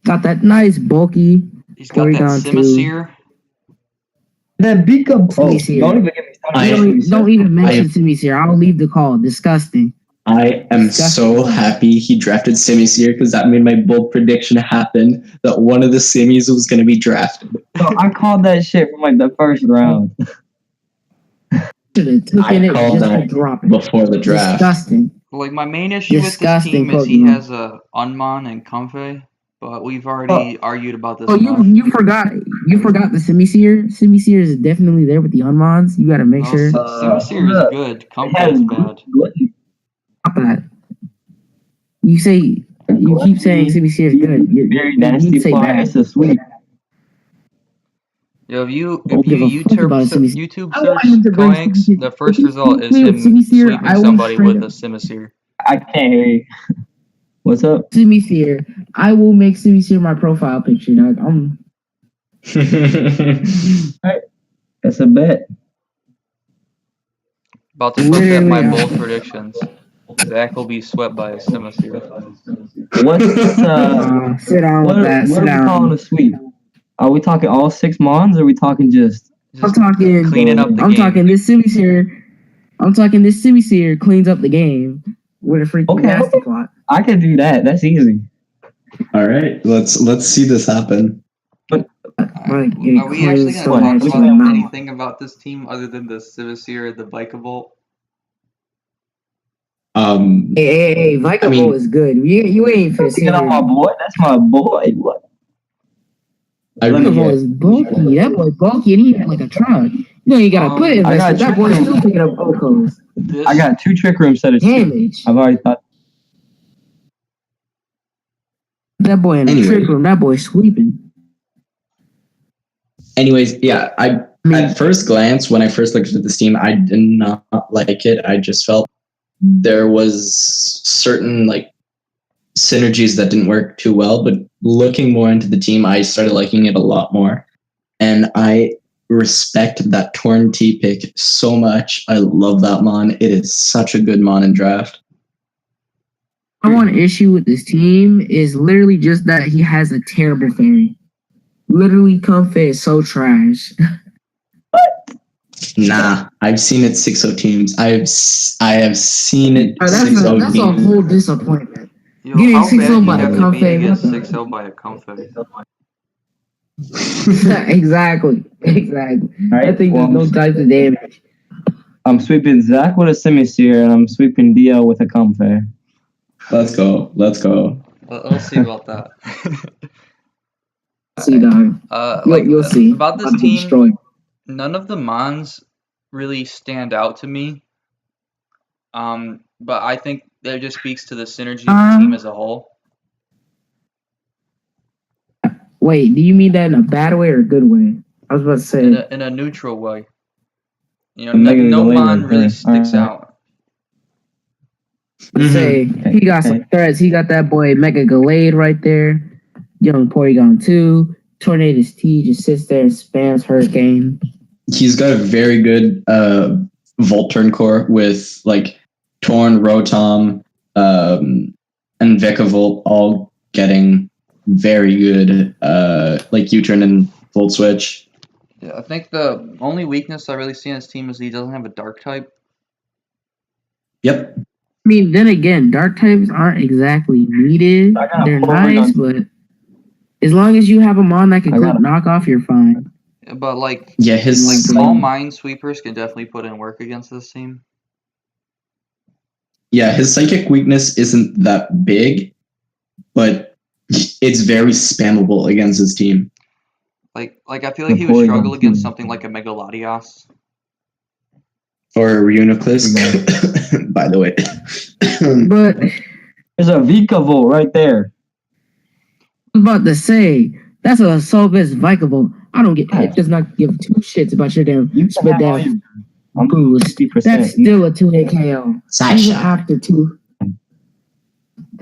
Got that nice bulky. He's got that Porygon Simisear. That Beacon. Don't even get me started. Don't even mention Simisear. I'll leave the call. Disgusting. I am so happy he drafted Simisear because that made my bold prediction happen that one of the Simis was going to be drafted. So I called that shit from like the first round. Should have taken it just to drop it. Before the draft. Disgusting. Like, my main issue with this team is he has a Unmon and Comfey, but we've already argued about this. Oh, you forgot the Simisear. Simisear is definitely there with the Unmons. You got to make sure. Simisear is good. Comfey is bad. Stop that. You keep saying Simisear is good. Very nasty. It's a sweet. Yo, if you YouTube search Kohanx, the first result is him sweeping somebody with a Simisear. I can't hear you. What's up? Simisear. I will make Simisear my profile picture, dog. Right. That's a bet. About to look at my bold predictions. Zack will be swept by a Simisear. What's sit down with that. What are we calling a sweep? Are we talking all 6 Mons, or are we talking just? I'm talking cleaning up the game. I'm talking this Simisear cleans up the game with a freaking nasty plot. I can do that. That's easy. All right, let's see this happen. Are we actually going to talk about anything about this team other than the Simisear and the Bikeabolt? Hey, Bikeabolt is good. You ain't finna say that. My boy. That's my boy. What? Bikeabolt is bulky. That boy bulky and he had like a truck. You know you gotta put it. That boy still picking up Ocos. I got 2 Trick Room set of damage. I've already thought. That boy in the Trick Room. That boy sweeping. Anyways, yeah, at first glance, when I first looked at this team, I did not like it. I just felt there was certain like synergies that didn't work too well, but looking more into the team, I started liking it a lot more. And I respect that Torn T pick so much. I love that Mon. It is such a good Mon in draft. One issue with this team is literally just that he has a terrible fairy. Literally, Comfey is so trash. Nah, I've seen it 6-0 teams. I have seen it 6-0 teams. That's a whole disappointment. Yo, getting how 6-0 by bad a you have to be to Comfey. get 6-0 by a Comfey? Exactly. Right, I think there's no type of damage. I'm sweeping Zack with a Simisear, and I'm sweeping Dio with a Comfey. Let's go. We'll see about that. See, dog. You'll see. About this I'll be team, destroyed. none of the Mons really stand out to me. But I think that just speaks to the synergy of the team as a whole. Wait, do you mean that in a bad way or a good way? I was about to say. In a neutral way. You know, no Mon really sticks out. Say he got some threats. He got that boy Mega Gallade right there. Young Porygon 2. Tornadus T just sits there and spams Hurricane. He's got a very good Volturn core with like Torn, Rotom, and Vikavolt all getting very good like U-turn and Volt Switch. Yeah, I think the only weakness I really see in his team is he doesn't have a Dark type. Yep. I mean, then again, Dark types aren't exactly needed. They're nice, but as long as you have a Mon that can click knock off, you're fine. But like, his small Minesweepers can definitely put in work against this team. Yeah, his psychic weakness isn't that big, but it's very spammable against his team. Like I feel like he would struggle against something like a Megalodios. Or Reuniclus, by the way. But there's a Vikavolt right there. I was about to say, that's a Solvis Vikavolt. I don't get it. Does not give two shits about your damn spit down boost. That's still a 2-hit KO. Even after 2. Ain't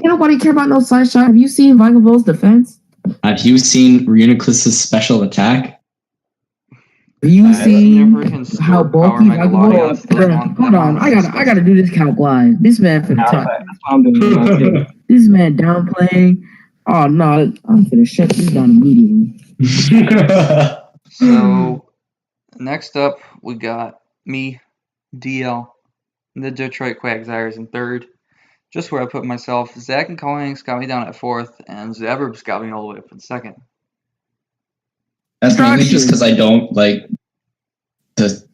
nobody care about no side shot. Have you seen Vikavolt's defense? Have you seen Reuniclus's special attack? Have you seen how bulky Vikavolt is? Hold on, I gotta do this calc live. This man finna talk. This man downplaying. Oh no, I'm finna shut this down immediately. So next up we got me, DL, the Detroit Quagsires in third. Just where I put myself. Zack and Kohanx got me down at fourth, and Zaverb's got me all the way up in second. That's mainly just because I don't like the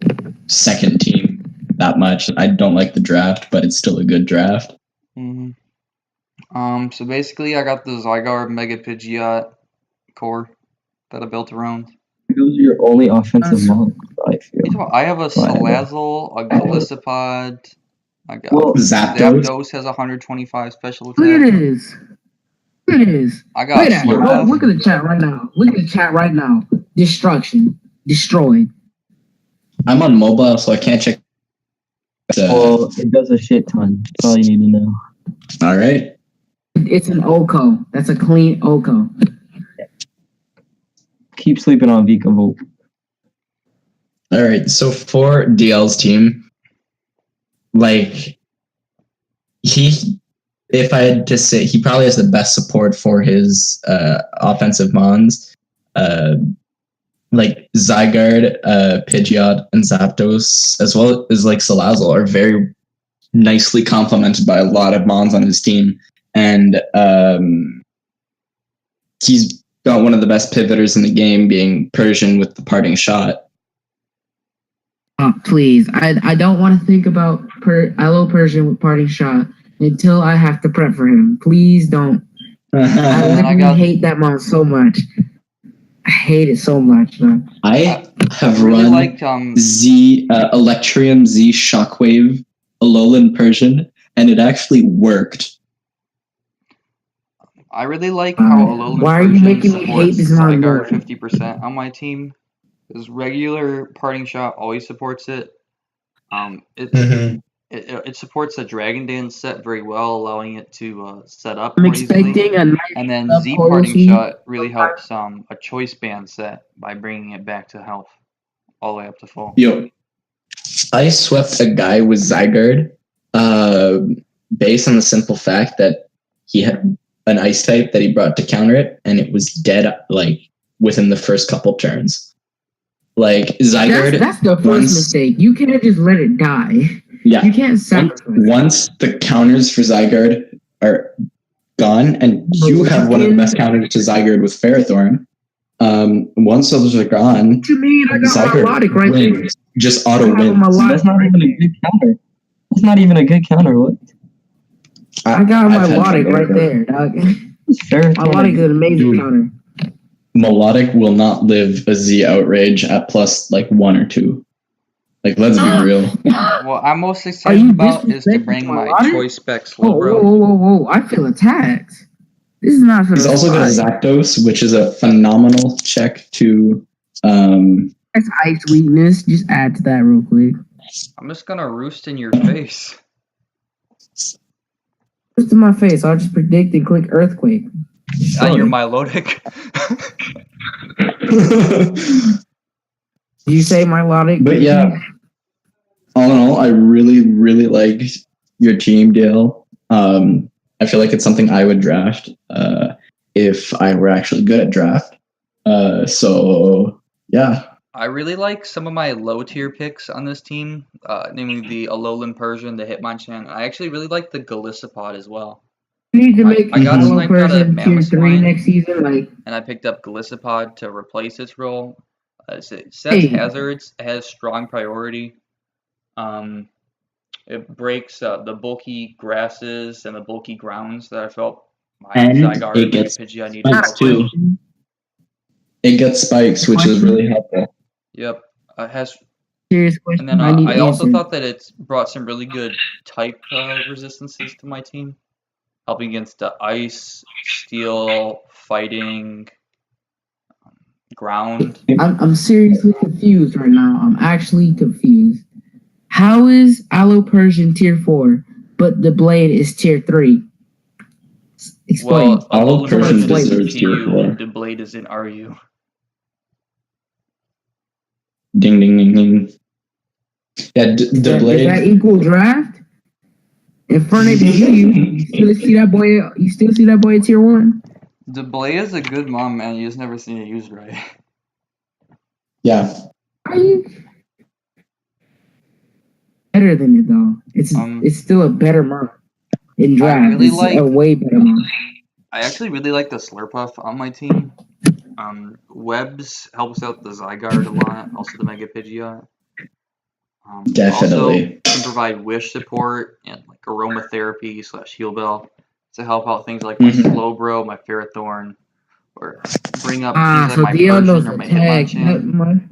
second team that much. I don't like the draft, but it's still a good draft. Mm-hmm. So basically, I got the Zygarde Mega Pidgeot core that I built around. Those are your only offensive Mons, I feel. I have a Salazzle, a Golisopod. I got Zapdos has 125 special attack. Look at this. Look at this. I got Slurpuff. Look at the chat right now. Look at the chat right now. Destruction. Destroyed. I'm on mobile, so I can't check. Well, it does a shit ton. That's all you need to know. All right. It's an OCO. That's a clean OCO. Keep sleeping on Vikavolt. All right. So for DL's team, like if I had to say, he probably has the best support for his offensive Mons. Like Zygarde, Pidgeot, and Zapdos, as well as like Salazzle, are very nicely complemented by a lot of Mons on his team. And he's got one of the best pivoters in the game, being Persian with the parting shot. Oh, please. I don't want to think about Persian with parting shot until I have to prep for him. Please don't. I hate that Mon so much. I hate it so much, man. I have really run Z Electrium Z Shockwave Alolan Persian, and it actually worked. I really like how Alolan why are you making me hate this Zygarde 50% on my team. Because regular parting shot always supports it. It supports the Dragon Dance set very well, allowing it to set up more easily. And then Z parting shot really helps a choice band set by bringing it back to health all the way up to full. Yo, I swept a guy with Zygarde based on the simple fact that he had an ice type that he brought to counter it, and it was dead like within the first couple turns. Like Zygarde, that's the first mistake. You can't just let it die. Yeah, you can't sacrifice. Once the counters for Zygarde are gone, and you have one of the best counters to Zygarde with Ferrothorn. Once those are gone, what you mean? I got Zygarde my Melodic right there. Just auto wins. That's not even a good counter. That's not even a good counter. What? I got my Melodic right there, dog. Melodic is an amazing Dude. counter. Melodic will not live a Z outrage at plus like 1 or 2. Like, let's be real. What I'm most Are excited you about is to disrespecting bring my Melodic? choice spec Whoa, Slowbro. whoa! I feel attacked. This is not for He's the also got Zapdos, which is a phenomenal check to That's ice weakness. Just add to that real quick. I'm just gonna roost in your face. Just to my face. I'll just predict and click earthquake. You're Milotic. Did you say Melodic? But yeah, all in all, I really, really like your team, Dale. I feel like it's something I would draft if I were actually good at draft. So yeah. I really like some of my low tier picks on this team, namely the A-Persian, the Hitmonchan. I actually really like the Golisopod as well. You need to make I got a sniped out of tier 3 Mammoth next season. Like, and I picked up Golisopod to replace its role. It sets Hey. hazards, it has strong priority. It breaks the bulky grasses and the bulky grounds that I felt my And Zygarde it and gets Pidgeot needed spikes help too. with. It gets spikes, which is really helpful. Yep. It has, serious question. and then I need I also answers. thought that it's brought some really good type resistances to my team, helping against ice, steel, fighting, ground. I'm seriously confused right now. I'm actually confused. How is A-Persian tier 4, but the blade is tier 3? Explain. Well, A-Persian A-Persian is in deserves tier TU, 4. and the blade is in RU. Ding, ding, ding, ding. Yeah, the Does that blade. equal draft? In front of you still see that boy? You still see that boy at tier 1? The blade is a good mom, man. You just never seen it used right. Yeah. Are you better than it though? It's still a better mom in draft. really It's like- a way better mom. I actually really like the Slurpuff on my team. Webs helps out the Zygarde a lot, also the Mega Pidgeot. Definitely. Also can provide wish support and like aromatherapy / heal bell to help out things like my Slowbro, my Ferrothorn, or bring up things So like my DL knows Persian or the my tag. Hitmonchan.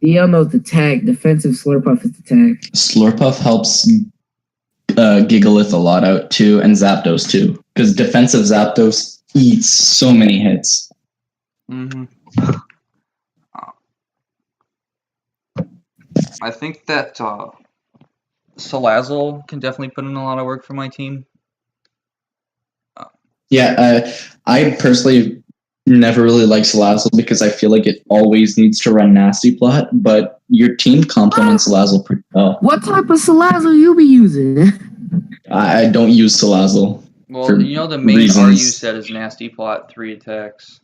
DL knows the tag. Defensive Slurpuff is the tag. Slurpuff helps Gigalith a lot out too, and Zapdos too. Because defensive Zapdos eats so many hits. Mm-hmm. I think that Salazzle can definitely put in a lot of work for my team. Yeah, I personally never really liked Salazzle because I feel like it always needs to run Nasty Plot, but your team complements Salazzle pretty well. What type of Salazzle you be using? I don't use Salazzle. Well, you know the main reasons. RU set is Nasty Plot, 3 attacks.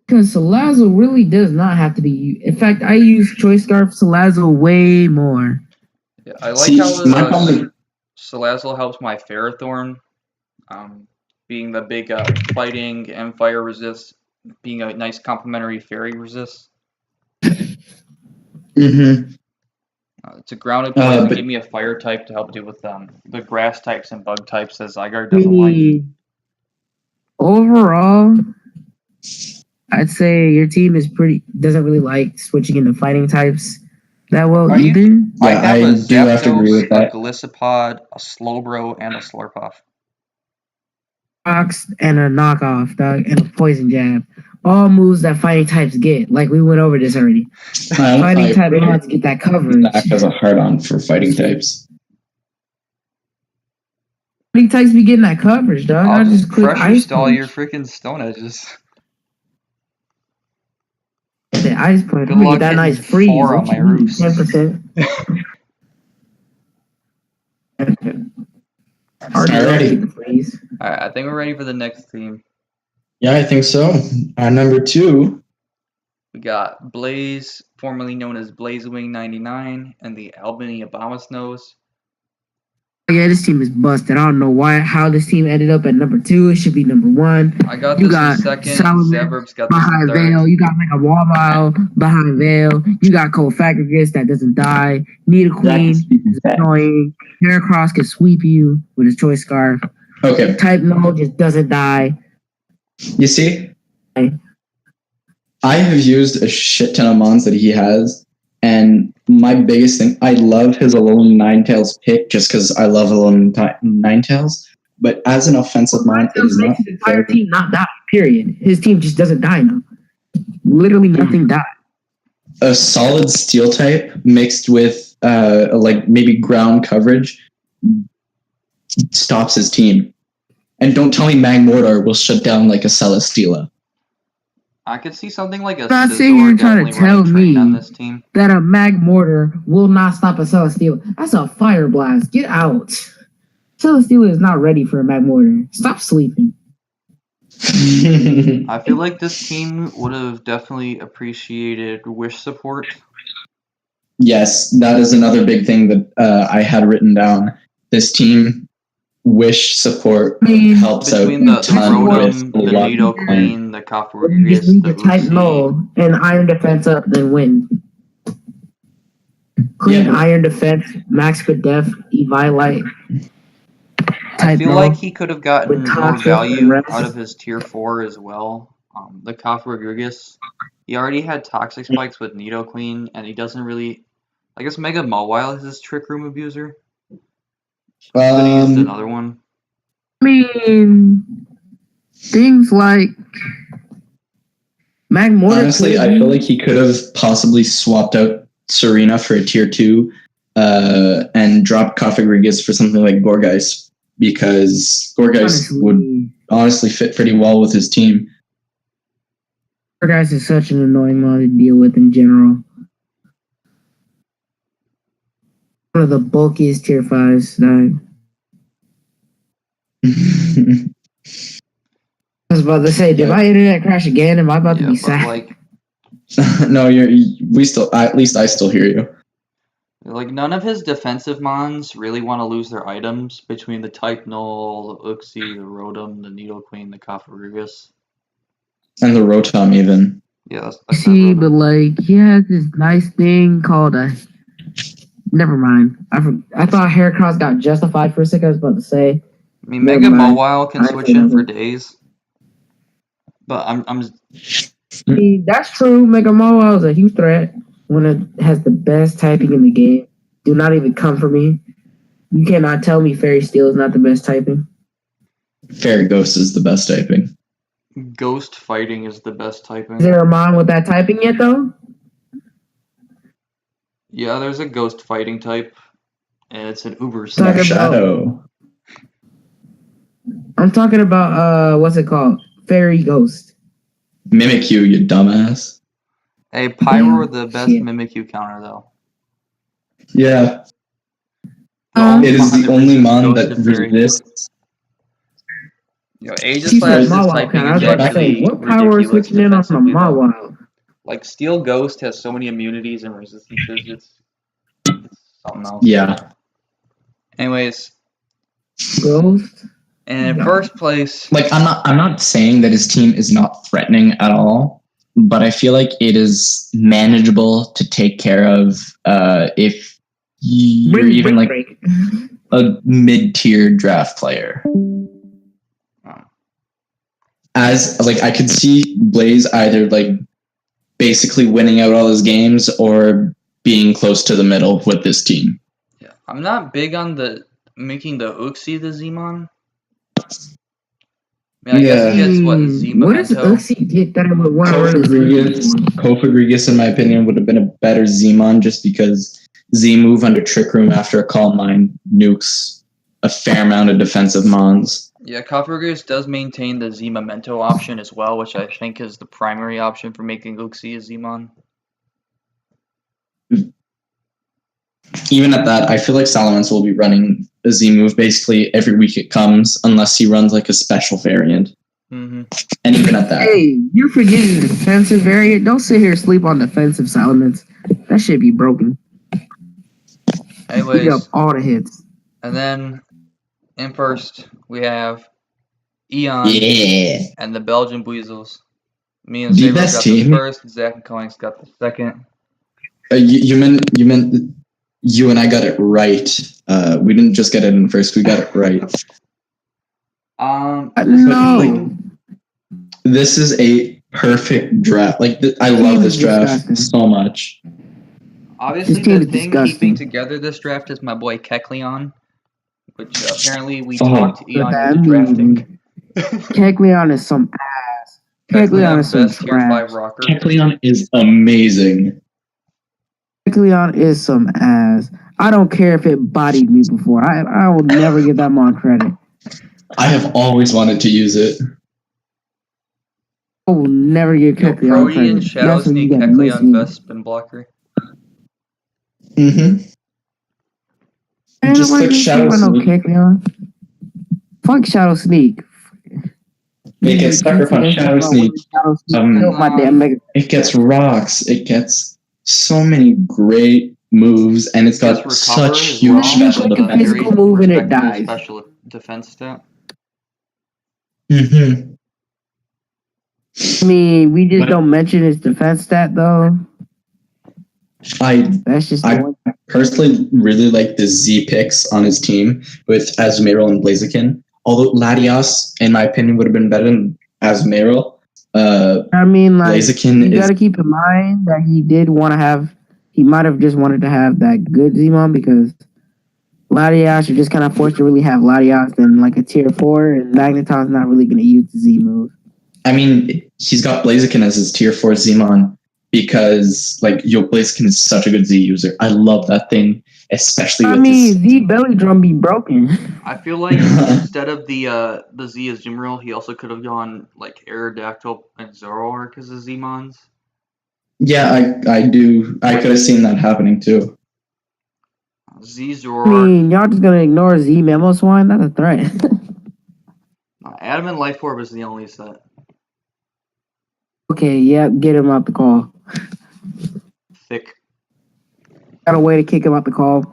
Because Salazzle really does not have to be used. In fact, I use Choice Scarf Salazzle way more. Yeah, I like See, how my problem- Salazzle helps my Ferrothorn, being the big fighting and fire resist, being a nice complementary fairy resist. Mm-hmm. It's a grounded poison. but- Give me a fire type to help deal with the grass types and bug types that Zygarde doesn't like. Overall, I'd say your team doesn't really like switching into fighting types that well Are you- either. I Yeah, have I a do have to agree Zapdos, with that. a Golisopod, a Slowbro, and a Slurpuff. Fox and a knockoff, dog, and a poison jab. All moves that fighting types get. Like we went over this already. Fighting type mods get that coverage. Zack has a hard on for fighting types. Fighting types be getting that coverage, dog. I'll I just just click pressure ice stall punch. your freaking Stone Edges. The ice punch. Good I'm gonna luck get that nice hitting freeze. 4 on my roost. 10%. Alrighty. Freeze. Alright, I think we're ready for the next team. Yeah, I think so. Number 2. We got Blaze, formerly known as Blazewing 99, and the Albany Abomasnows. Yeah, this team is busted. I don't know how this team ended up at number 2. It should be number 1. I got You this got in second. Solomon Zaverb's got this in behind third. Veil. You got like a Warbile behind Veil. You got Colfagragus that doesn't die. Nidoqueen is annoying. Heracross can sweep you with his Choice Scarf. Okay. Type Null just doesn't die. You see, I have used a shit ton of mons that he has, and my biggest thing, I love his Alolan Ninetales pick just because I love Alolan Ninetales. But as an offensive mon, it is not his entire team not die. Period. His team just doesn't die now. Literally nothing died. A solid steel type mixed with like maybe ground coverage stops his team. And don't tell me Magmortar will shut down like a Celesteela. I could see something like a Not Scizor saying you're trying to definitely tell running train me on this team. that a Magmortar will not stop a Celesteela. That's a Fire Blast. Get out. Celesteela is not ready for a Magmortar. Stop sleeping. I feel like this team would have definitely appreciated Wish support. Yes, that is another big thing that I had written down. This team, Wish support helps out Between the Rotom, Rotom, the Nidoqueen, the You just Cofagrigus, need the to type Uxie. Null and Iron Defense up, then win. Clean Yeah, but- Iron Defense, Max with Def, Eviolite. I feel Null like he could have gotten with more Toxic value and rest. out of his tier 4 as well. The Cofagrigus, he already had Toxic Spikes with Nidoqueen, and he doesn't really... I guess Mega Mawile is his Trick Room Abuser. Could have used another one. I mean, things like Magmortar. Honestly, I feel like he could have possibly swapped out Serena for a tier 2 and dropped Cofagrigus for something like Gorgeist, because Gorgeist would honestly fit pretty well with his team. Gorgeist is such an annoying mod to deal with in general. One of the bulkiest tier 5s that I was about to say, did my internet crash again? Am I about to be sad? Like, No, at least I still hear you. like, none of his defensive mons really want to lose their items between the Type Null, the Uxie, the Rotom, the Nidoqueen, the Cofagrigus. And the Rotom even. Yeah, See, but like, he has this nice thing called a... Never mind. I thought Heracross got justified for a second. I was about to say. I mean, Mega Mawile can switch in for days. But I'm See, that's true. Mega Mawile is a huge threat when it has the best typing in the game. Do not even come for me. You cannot tell me Fairy Steel is not the best typing. Fairy Ghost is the best typing. Ghost Fighting is the best typing. Is there a mon with that typing yet, though? Yeah, there's a Ghost Fighting type, and it's an Uber Talking about- Shadow. I'm talking about, what's it called? Fairy Ghost. Mimikyu, you dumbass. Hey, Pyro, the best Shit. Mimikyu counter, though. Yeah. Um, It is the only mon that Ghost of Fairy. resists. Yo, She Aegislash said is Mawile typing kind. I was is about to say, actually what power is ridiculous switching in on a defensively, though. Mawile? Like, Steel Ghost has so many immunities and resistances, it's something else. Yeah. Anyways, Ghost? and in Yeah. first place, Like, I'm not saying that his team is not threatening at all, but I feel like it is manageable to take care of if you're even like a mid-tier draft player. As like, I could see Blaze either like basically winning out all his games or being close to the middle with this team. yeah, I'm not big on making the Uxie the Zmon. I mean, I guess he gets what, What does Z-Memento? Uxie get that I would want to run his Cofagrigus, in my opinion, would have been a better Zmon just because Z-move under Trick Room after a Calm Mind nukes a fair amount of defensive mons. Yeah, Cofagrigus does maintain the Z-Memento option as well, which I think is the primary option for making Uxie a Zmon. Even at that, I feel like Salamence will be running a Z-move basically every week it comes, unless he runs like a special variant. Mm-hmm. And even at that. Hey, you're forgetting the defensive variant. Don't sit here and sleep on defensive Salamence. That should be broken. Pick up Anyways, all the hits. and then in first, we have Eon Yeah. and the Belgian Buizels. Me and The Zaverb best got team. the first, Zack and Kohanx got the second. You meant you and I got it right. We didn't just get it in first, we got it right. No. This is a perfect draft. Like I love this draft so much. Obviously, This team the is thing disgusting. keeping together this draft is my boy Kecleon, which apparently we talked Eon into drafting. Kecleon is some ass. Kecleon is some best tier 5 trash. rocker. Kecleon is amazing. Kecleon is some ass. I don't care if it bodied me before. I will never give that mon credit. I have always wanted to use it. I will never give Kecleon Pro-E credit. and Shadow That's when you Sneak got Kecleon best spin blocker. Mm-hmm. Just like Shadow Sneak. Kecleon. Fuck Shadow Sneak. It gets sucker punch Shadow Sneak. It gets rocks. It gets so many great moves, and it's got such huge special defense. Physical move and it dies. Special defense stat. Mm-hmm. I mean, we just don't mention his defense stat though. I one. Personally really like the Z picks on his team with Azumarill and Blaziken. Although Latias, in my opinion, would have been better than Azumarill. I mean, like, Blaziken you got to keep in mind that he might have just wanted to have that good Zmon because Latias, you're just kind of forced to really have Latias in like a tier 4, and Magneton's not really going to use the Z move. I mean, he's got Blaziken as his tier 4 Zmon because, like, Blaziken is such a good Z user. I love that thing, especially with Z belly drum be broken. I feel like instead of the Z Azumarill, he also could have gone like Aerodactyl and Zoroark as his Zmons. Yeah, I do. I could have seen that happening too. Z Zoroark. I mean, y'all just gonna ignore Z Mamoswine? That's a threat. Adamant Life Orb is the only set. Okay, yeah, get him out the call. Thick. Got a way to kick him out the call.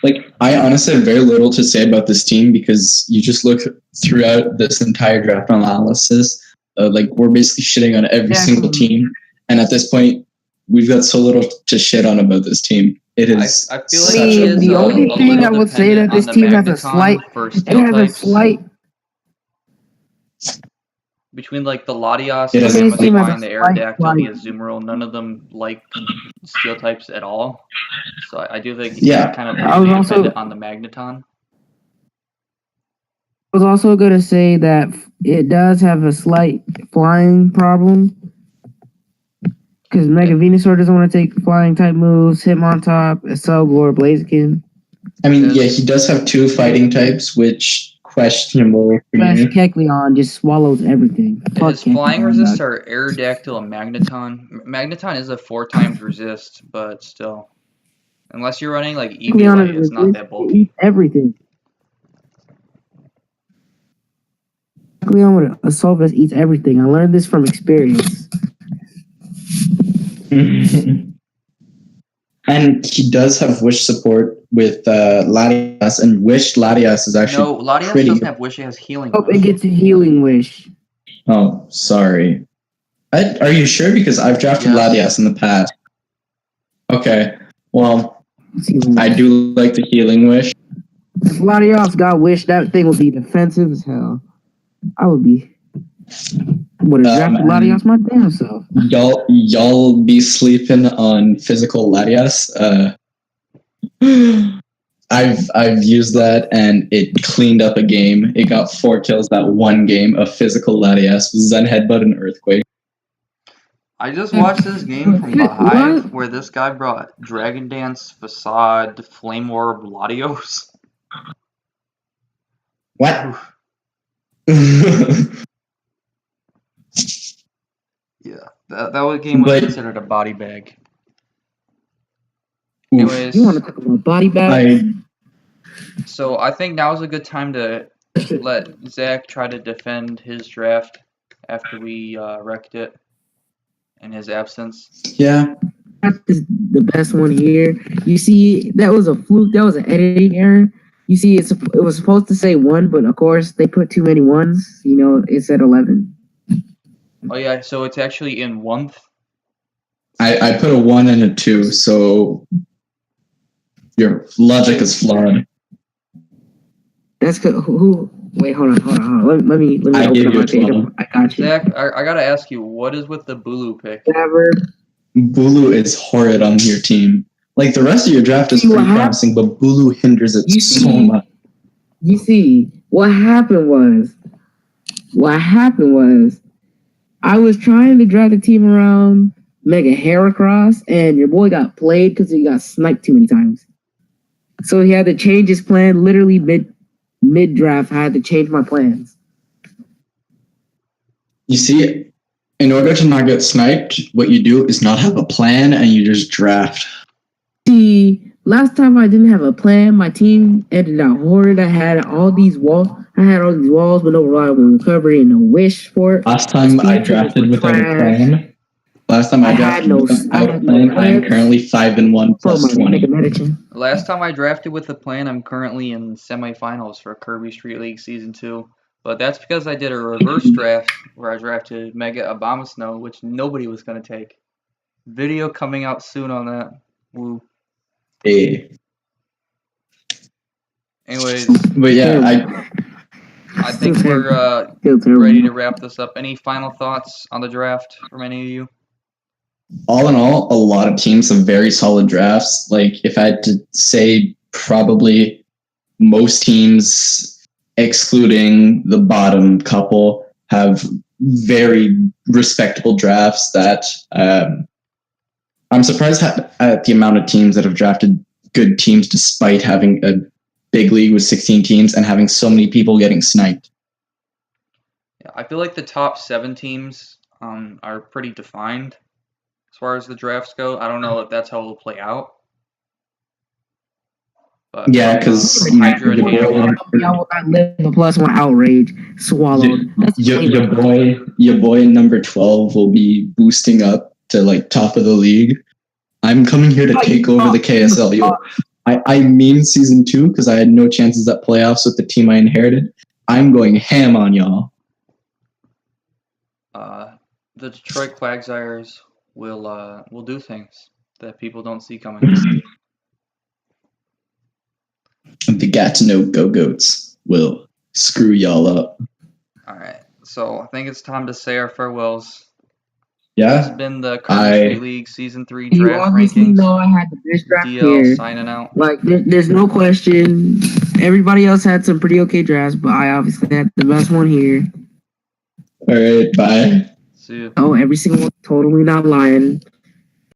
Like, I honestly have very little to say about this team because you just look throughout this entire draft analysis. Like, we're basically shitting on every single team. And at this point, we've got so little to shit on about this team. It is. I feel like the only thing I would say that this team has a slight. Between like the Latias, the Mamoswine, the Aerodactyl, the Azumarill, none of them like steel types at all. So I do think kind of dependent on the Magneton. I was also going to say that it does have a slight flying problem. Because Mega Venusaur doesn't want to take flying type moves, Hitmontop, Slowbro, Blaziken. I mean, yeah, he does have 2 fighting types, which questionable. Kecleon just swallows everything. His flying resist are Aerodactyl and Magneton. Magneton is a 4 times resist, but still. Unless you're running like EV, it's not that bulky. It eats everything. Kecleon with a Assault Vest eats everything. I learned this from experience. And he does have Wish support with Latias, and Wish Latias is actually no, Latias doesn't have Wish, it has Healing Wish. Oh, it gets a Healing Wish. Oh, sorry. Are you sure? Because I've drafted Latias in the past. Okay, well, I do like the Healing Wish. If Latias got Wish, that thing would be defensive as hell. I would have drafted Latias my damn self. Y'all be sleeping on physical Latias. I've used that and it cleaned up a game. It got 4 kills that one game of physical Latias, Zen Headbutt and Earthquake. I just watched this game from the Hive where this guy brought Dragon Dance, Facade, Flame Orb, Latios. What? Yeah, that game was considered a body bag. Anyways, you want to talk about body bag? So I think now is a good time to let Zack try to defend his draft after we wrecked it in his absence. Yeah. That's the best one here. You see, that was a fluke. That was an editing error. You see, it was supposed to say 1, but of course they put too many 1s. You know, it said 11. Oh yeah, so it's actually in 1th. I put a 1 and a 2, so your logic is flawed. That's good. Who Wait, hold on. Let me I open gave up you my a page. 12. I got you. Zach, I gotta ask you, what is with the Bulu pick? Zaverb. Bulu is horrid on your team. Like, the rest of your draft is See what pretty hap- promising, but Bulu hinders it You so see- much. You see, what happened was, I was trying to draft a team around Mega Heracross, and your boy got played because he got sniped too many times. So he had to change his plan literally mid draft. I had to change my plans. You see, in order to not get sniped, what you do is not have a plan and you just draft. See, last time I didn't have a plan. My team ended up horrid. I had all these walls, but no reliable recovery and no wish for it. Last time I drafted without a plan. I'm currently 5-1 plus 20. Last time I drafted with a plan, I'm currently in semifinals for Kirby Street League Season 2. But that's because I did a reverse draft where I drafted Mega Abomasnow, which nobody was going to take. Video coming out soon on that. Woo. Hey. Anyways, But yeah, I think we're ready to wrap this up. Any final thoughts on the draft from any of you? all in all, a lot of teams have very solid drafts. Like, if I had to say, probably most teams, excluding the bottom couple, have very respectable drafts that I'm surprised at the amount of teams that have drafted good teams despite having a big league with 16 teams and having so many people getting sniped. Yeah, I feel like the top 7 teams are pretty defined as far as the drafts go. I don't know if that's how it'll play out. But Yeah, because Hydra and Hater. Y'all got level plus one outrage swallowed. your boy number 12 will be boosting up to like top of the league. I'm coming here to take over the KSL. Yo, I mean season 2 because I had no chances at playoffs with the team I inherited. I'm going ham on y'all. The Detroit Quagsires will do things that people don't see coming. The Gatineau Go-Goats will screw y'all up. All right, so I think it's time to say our farewells. This Yeah, has been the Kirby Street League Season 3 You draft obviously rankings. know I had the best draft DL here. signing out. Like, there's no question. Everybody else had some pretty okay drafts, but I obviously had the best one here. all right, bye. See you. Oh, every single one, totally not lying.